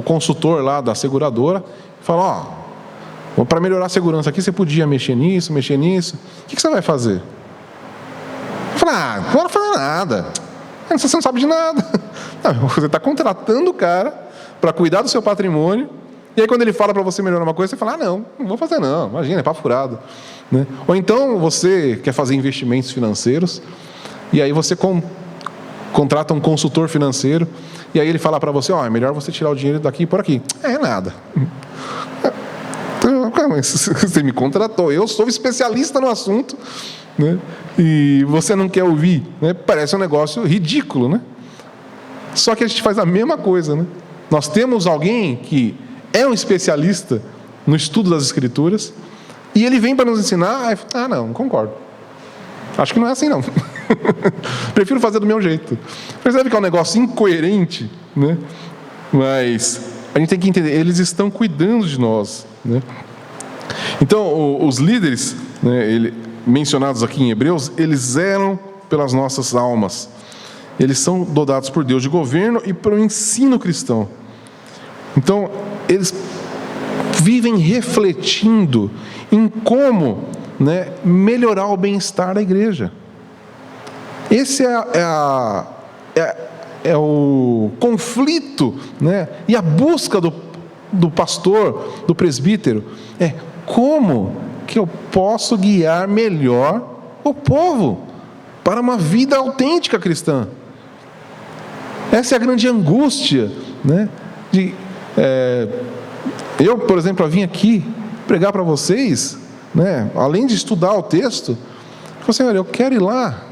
consultor lá da seguradora e fala, para melhorar a segurança aqui, você podia mexer nisso, o que você vai fazer? Eu falo, não vai fazer nada, você não sabe de nada. Não, você está contratando o cara para cuidar do seu patrimônio, e aí quando ele fala para você melhorar uma coisa, você fala, não vou fazer não, imagina, é papo furado, né? Ou então você quer fazer investimentos financeiros, e aí você contrata um consultor financeiro, e aí ele fala para você, é melhor você tirar o dinheiro daqui e por aqui. É nada. Você me contratou, eu sou especialista no assunto, né? E você não quer ouvir, né? Parece um negócio ridículo, né? Só que a gente faz a mesma coisa, né? Nós temos alguém que é um especialista no estudo das Escrituras, e ele vem para nos ensinar, não concordo. Acho que não é assim, não. Prefiro fazer do meu jeito. Percebe que é um negócio incoerente, né? Mas a gente tem que entender, eles estão cuidando de nós, né? Então, os líderes, né, mencionados aqui em Hebreus, eles zelam pelas nossas almas. Eles são dotados por Deus de governo e para o ensino cristão. Então, eles vivem refletindo em como, né, melhorar o bem-estar da igreja. Esse é o conflito, né, e a busca do pastor, do presbítero, como que eu posso guiar melhor o povo para uma vida autêntica cristã. Essa é a grande angústia, né? Eu, por exemplo, vim aqui pregar para vocês, né? Além de estudar o texto, eu falei assim, olha, eu quero ir lá.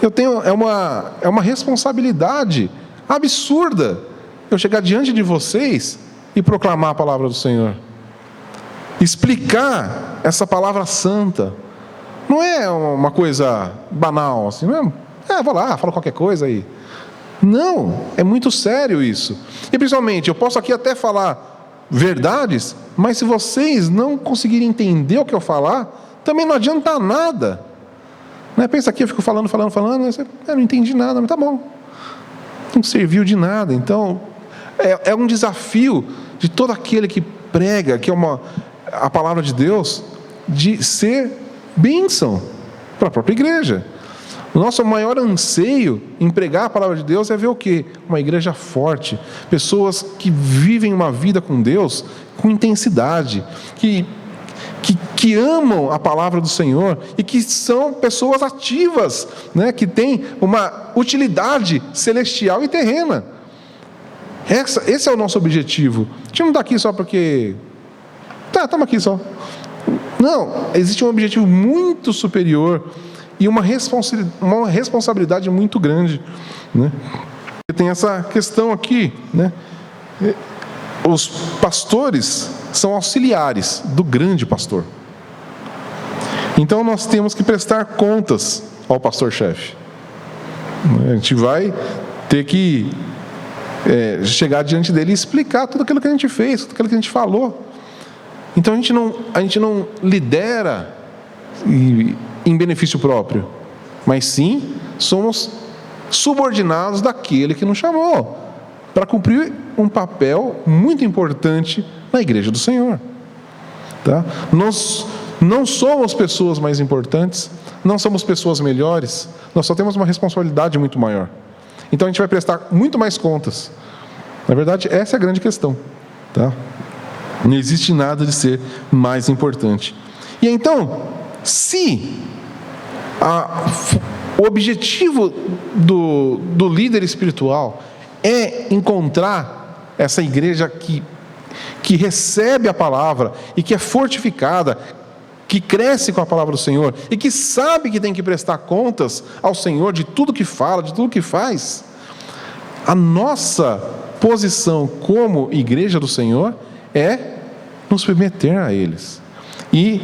Eu tenho uma responsabilidade absurda eu chegar diante de vocês e proclamar a palavra do Senhor. Explicar essa palavra santa. Não é uma coisa banal, assim, não é, vou lá, falo qualquer coisa aí. Não, é muito sério isso. E principalmente, eu posso aqui até falar verdades, mas se vocês não conseguirem entender o que eu falar, também não adianta nada. Pensa aqui, eu fico falando, eu não entendi nada, mas tá bom. Não serviu de nada. Então, é um desafio de todo aquele que prega, que é a palavra de Deus, de ser bênção para a própria igreja. O nosso maior anseio em pregar a palavra de Deus é ver o quê? Uma igreja forte, pessoas que vivem uma vida com Deus com intensidade, que amam a palavra do Senhor e que são pessoas ativas, né? Que têm uma utilidade celestial e terrena. Esse é o nosso objetivo. A gente não está aqui só porque... estamos aqui só. Não, existe um objetivo muito superior e uma responsabilidade muito grande, né? Tem essa questão aqui, né? Os pastores são auxiliares do grande pastor. Então nós temos que prestar contas ao pastor-chefe. A gente vai ter que chegar diante dele e explicar tudo aquilo que a gente fez, tudo aquilo que a gente falou. Então a gente não lidera em benefício próprio, mas sim somos subordinados daquele que nos chamou para cumprir um papel muito importante na igreja do Senhor, tá? Nós não somos pessoas mais importantes, não somos pessoas melhores, nós só temos uma responsabilidade muito maior. Então a gente vai prestar muito mais contas. Na verdade, essa é a grande questão, tá? Não existe nada de ser mais importante. E então, se o objetivo do líder espiritual é encontrar essa igreja que recebe a palavra e que é fortificada, que cresce com a palavra do Senhor e que sabe que tem que prestar contas ao Senhor de tudo que fala, de tudo que faz, a nossa posição como igreja do Senhor é nos submeter a eles e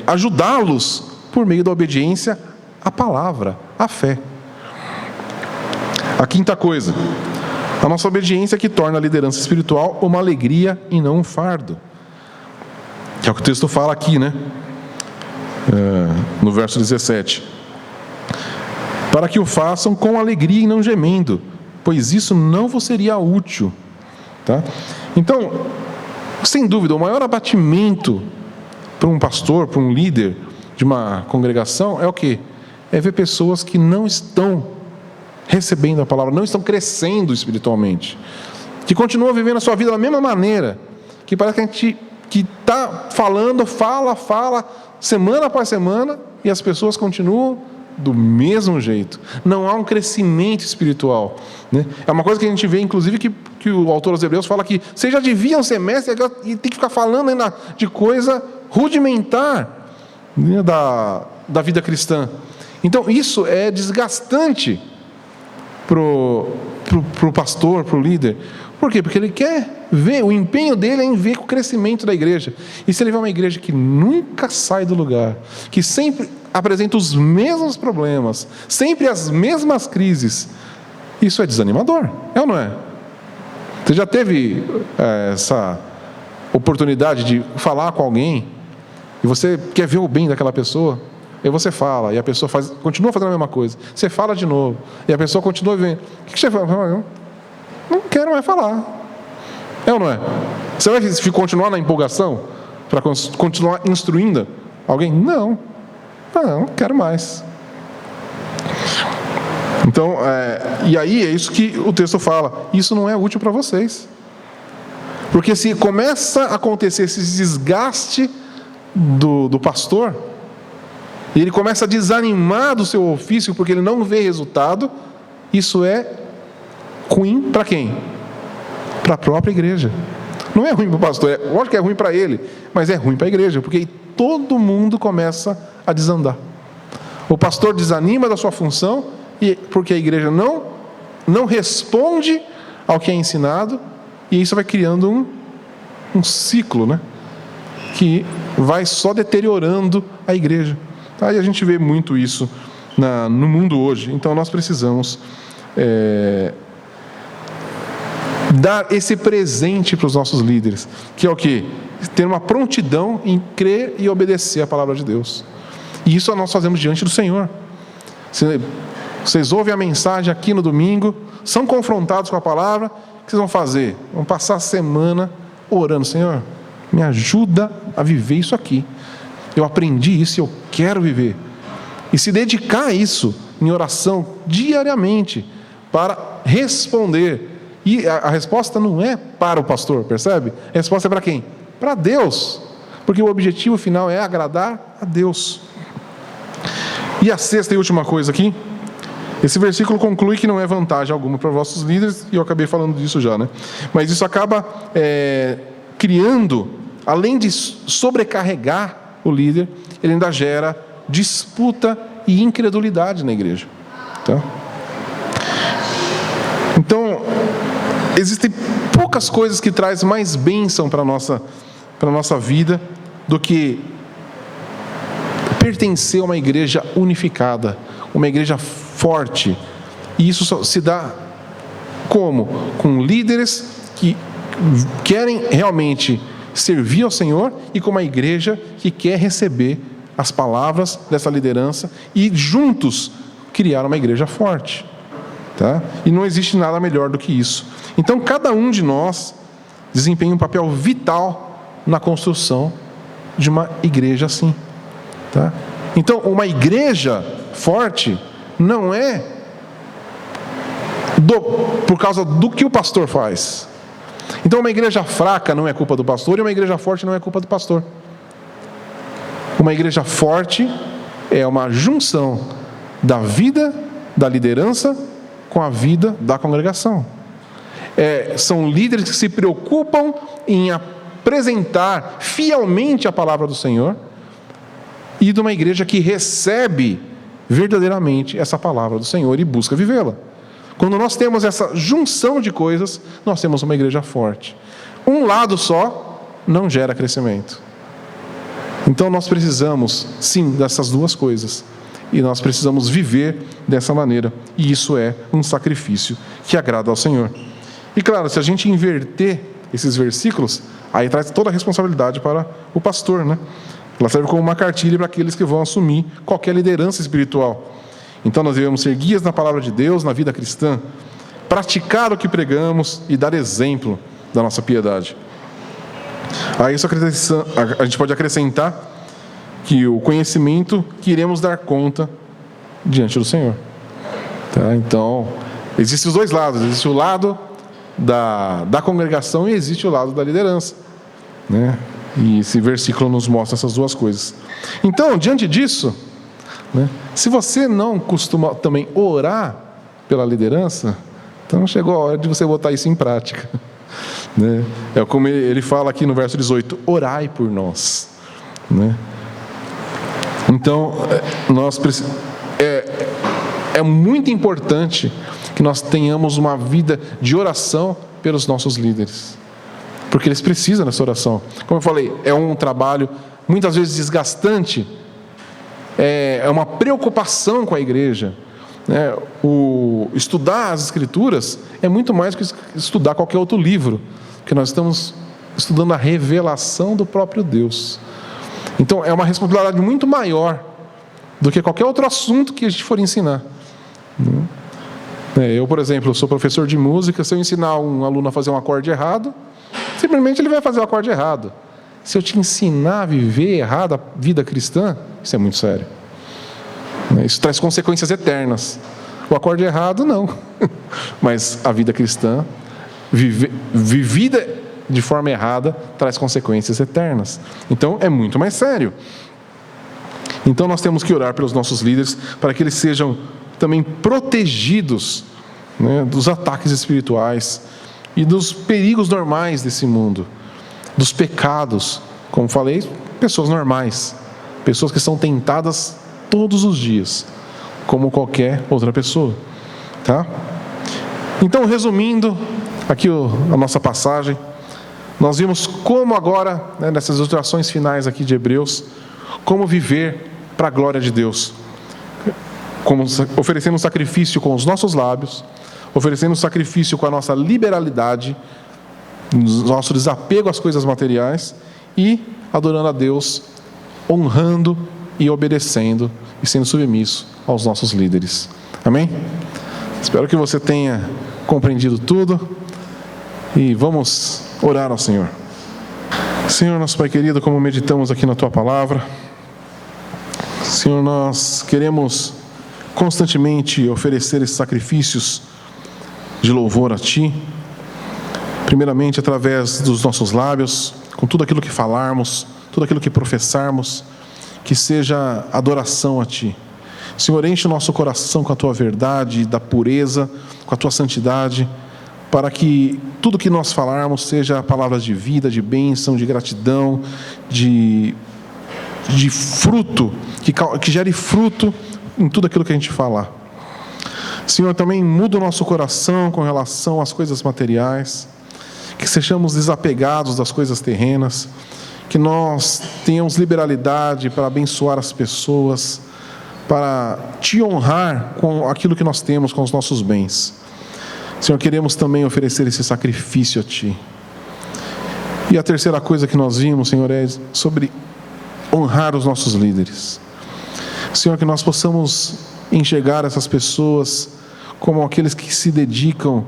ajudá-los por meio da obediência à palavra, à fé. A quinta coisa, a nossa obediência que torna a liderança espiritual uma alegria e não um fardo. Que é o que o texto fala aqui, né? No verso 17. Para que o façam com alegria e não gemendo, pois isso não vos seria útil. Tá? Então, sem dúvida, o maior abatimento para um pastor, para um líder de uma congregação é o quê? É ver pessoas que não estão recebendo a palavra, não estão crescendo espiritualmente, que continuam vivendo a sua vida da mesma maneira, que parece que a gente que está falando, fala, semana após semana, e as pessoas continuam do mesmo jeito. Não há um crescimento espiritual, né? É uma coisa que a gente vê, inclusive, que o autor aos Hebreus fala que vocês já deviam ser mestres e tem que ficar falando ainda de coisa rudimentar, né, da vida cristã. Então, isso é desgastante para o pastor, para o líder. Por quê? Porque ele quer ver, o empenho dele é em ver o crescimento da igreja. E se ele vê uma igreja que nunca sai do lugar, que sempre apresenta os mesmos problemas, sempre as mesmas crises, isso é desanimador, é ou não é? Você já teve essa oportunidade de falar com alguém e você quer ver o bem daquela pessoa? Aí você fala, e a pessoa continua fazendo a mesma coisa. Você fala de novo, e a pessoa continua vendo. O que você fala? Não quero mais falar. É ou não é? Você vai continuar na empolgação para continuar instruindo alguém? Não, quero mais. Então, e aí é isso que o texto fala. Isso não é útil para vocês. Porque se começa a acontecer esse desgaste do pastor, e ele começa a desanimar do seu ofício porque ele não vê resultado, isso é ruim para quem? Para a própria igreja. Não é ruim para o pastor, lógico que é ruim para ele, mas é ruim para a igreja, porque todo mundo começa a desandar. O pastor desanima da sua função, porque a igreja não responde ao que é ensinado, e isso vai criando um ciclo, né? Que vai só deteriorando a igreja. Aí a gente vê muito isso no mundo hoje. Então nós precisamos dar esse presente para os nossos líderes, que é o quê? Ter uma prontidão em crer e obedecer a palavra de Deus. E isso nós fazemos diante do Senhor. Vocês ouvem a mensagem aqui no domingo, são confrontados com a palavra, o que vocês vão fazer? Vão passar a semana orando: Senhor, me ajuda a viver isso aqui. Eu aprendi isso e eu quero viver. E se dedicar a isso em oração diariamente para responder. E a resposta não é para o pastor, percebe? A resposta é para quem? Para Deus. Porque o objetivo final é agradar a Deus. E a sexta e última coisa aqui. Esse versículo conclui que não é vantagem alguma para vossos líderes, e eu acabei falando disso já, né? Mas isso acaba criando, além de sobrecarregar o líder, ele ainda gera disputa e incredulidade na igreja. Tá? Então, existem poucas coisas que trazem mais bênção para a nossa vida do que pertencer a uma igreja unificada, uma igreja forte. E isso só se dá como? Com líderes que querem realmente servir ao Senhor e com uma igreja que quer receber as palavras dessa liderança e juntos criar uma igreja forte. Tá? E não existe nada melhor do que isso. Então cada um de nós desempenha um papel vital na construção de uma igreja assim. Tá? Então uma igreja forte não é por causa do que o pastor faz. Então uma igreja fraca não é culpa do pastor, e uma igreja forte não é culpa do pastor. Uma igreja forte é uma junção da vida da liderança com a vida da congregação. São líderes que se preocupam em apresentar fielmente a palavra do Senhor, e de uma igreja que recebe verdadeiramente essa palavra do Senhor e busca vivê-la. Quando nós temos essa junção de coisas, nós temos uma igreja forte. Um lado só não gera crescimento. Então nós precisamos, sim, dessas duas coisas. E nós precisamos viver dessa maneira. E isso é um sacrifício que agrada ao Senhor. E claro, se a gente inverter esses versículos, aí traz toda a responsabilidade para o pastor, né? Ela serve como uma cartilha para aqueles que vão assumir qualquer liderança espiritual. Então nós devemos ser guias na palavra de Deus, na vida cristã, praticar o que pregamos e dar exemplo da nossa piedade. A isso a gente pode acrescentar que o conhecimento que iremos dar conta diante do Senhor. Tá? Então, existem os dois lados. Existe o lado da congregação e existe o lado da liderança, né? E esse versículo nos mostra essas duas coisas. Então, diante disso, né, se você não costuma também orar pela liderança, então chegou a hora de você botar isso em prática. Né? É como ele fala aqui no verso 18: orai por nós. Né? Então, é muito importante que nós tenhamos uma vida de oração pelos nossos líderes, porque eles precisam dessa oração. Como eu falei, é um trabalho muitas vezes desgastante, é uma preocupação com a igreja. Né? Estudar as Escrituras é muito mais que estudar qualquer outro livro, porque nós estamos estudando a revelação do próprio Deus. Então é uma responsabilidade muito maior do que qualquer outro assunto que a gente for ensinar. Eu, por exemplo, sou professor de música. Se eu ensinar um aluno a fazer um acorde errado, simplesmente ele vai fazer o acorde errado. Se eu te ensinar a viver errado a vida cristã, isso é muito sério. Isso traz consequências eternas. O acorde errado, não. Mas a vida cristã, vivida de forma errada, traz consequências eternas. Então, é muito mais sério. Então, nós temos que orar pelos nossos líderes para que eles sejam também protegidos, né, dos ataques espirituais e dos perigos normais desse mundo, dos pecados. Como falei, pessoas normais, pessoas que são tentadas todos os dias, como qualquer outra pessoa, tá? Então, resumindo aqui a nossa passagem, nós vimos como agora, né, nessas ilustrações finais aqui de Hebreus, como viver para a glória de Deus, como oferecendo um sacrifício com os nossos lábios, oferecendo um sacrifício com a nossa liberalidade, nosso desapego às coisas materiais, e adorando a Deus, honrando e obedecendo e sendo submisso aos nossos líderes. Amém? Espero que você tenha compreendido tudo, e vamos orar ao Senhor. Senhor, nosso Pai querido, como meditamos aqui na Tua Palavra, Senhor, nós queremos constantemente oferecer esses sacrifícios de louvor a Ti, primeiramente através dos nossos lábios, com tudo aquilo que falarmos, tudo aquilo que professarmos, que seja adoração a Ti. Senhor, enche o nosso coração com a Tua verdade, da pureza, com a Tua santidade, para que tudo que nós falarmos seja palavras de vida, de bênção, de gratidão, de fruto, que gere fruto em tudo aquilo que a gente falar. Senhor, também muda o nosso coração com relação às coisas materiais, que sejamos desapegados das coisas terrenas, que nós tenhamos liberalidade para abençoar as pessoas, para Te honrar com aquilo que nós temos, com os nossos bens. Senhor, queremos também oferecer esse sacrifício a Ti. E a terceira coisa que nós vimos, Senhor, é sobre honrar os nossos líderes. Senhor, que nós possamos enxergar essas pessoas como aqueles que se dedicam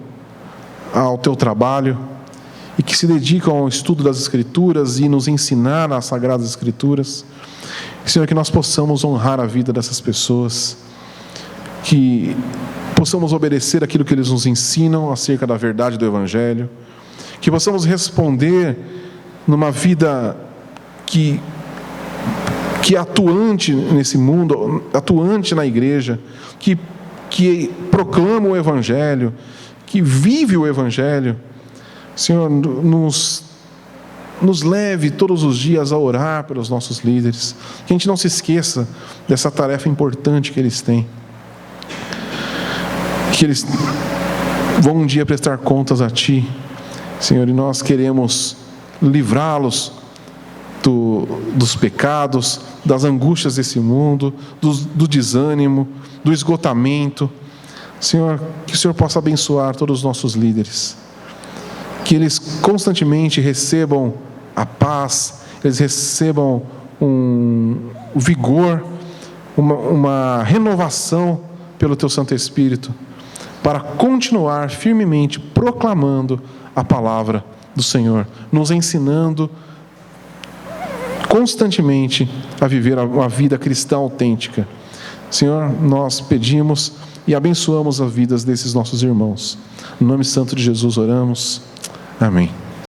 ao Teu trabalho e que se dedicam ao estudo das Escrituras e nos ensinar as Sagradas Escrituras. Senhor, que nós possamos honrar a vida dessas pessoas, que possamos obedecer aquilo que eles nos ensinam acerca da verdade do Evangelho, que possamos responder numa vida que é atuante nesse mundo, atuante na igreja, que proclama o Evangelho, que vive o Evangelho. Senhor, nos leve todos os dias a orar pelos nossos líderes, que a gente não se esqueça dessa tarefa importante que eles têm, que eles vão um dia prestar contas a Ti, Senhor, e nós queremos livrá-los dos pecados, das angústias desse mundo, do desânimo, do esgotamento. Senhor, que o Senhor possa abençoar todos os nossos líderes, que eles constantemente recebam a paz, eles recebam um vigor, uma renovação pelo Teu Santo Espírito, para continuar firmemente proclamando a palavra do Senhor, nos ensinando constantemente a viver uma vida cristã autêntica. Senhor, nós pedimos e abençoamos as vidas desses nossos irmãos. No nome santo de Jesus oramos. Amém.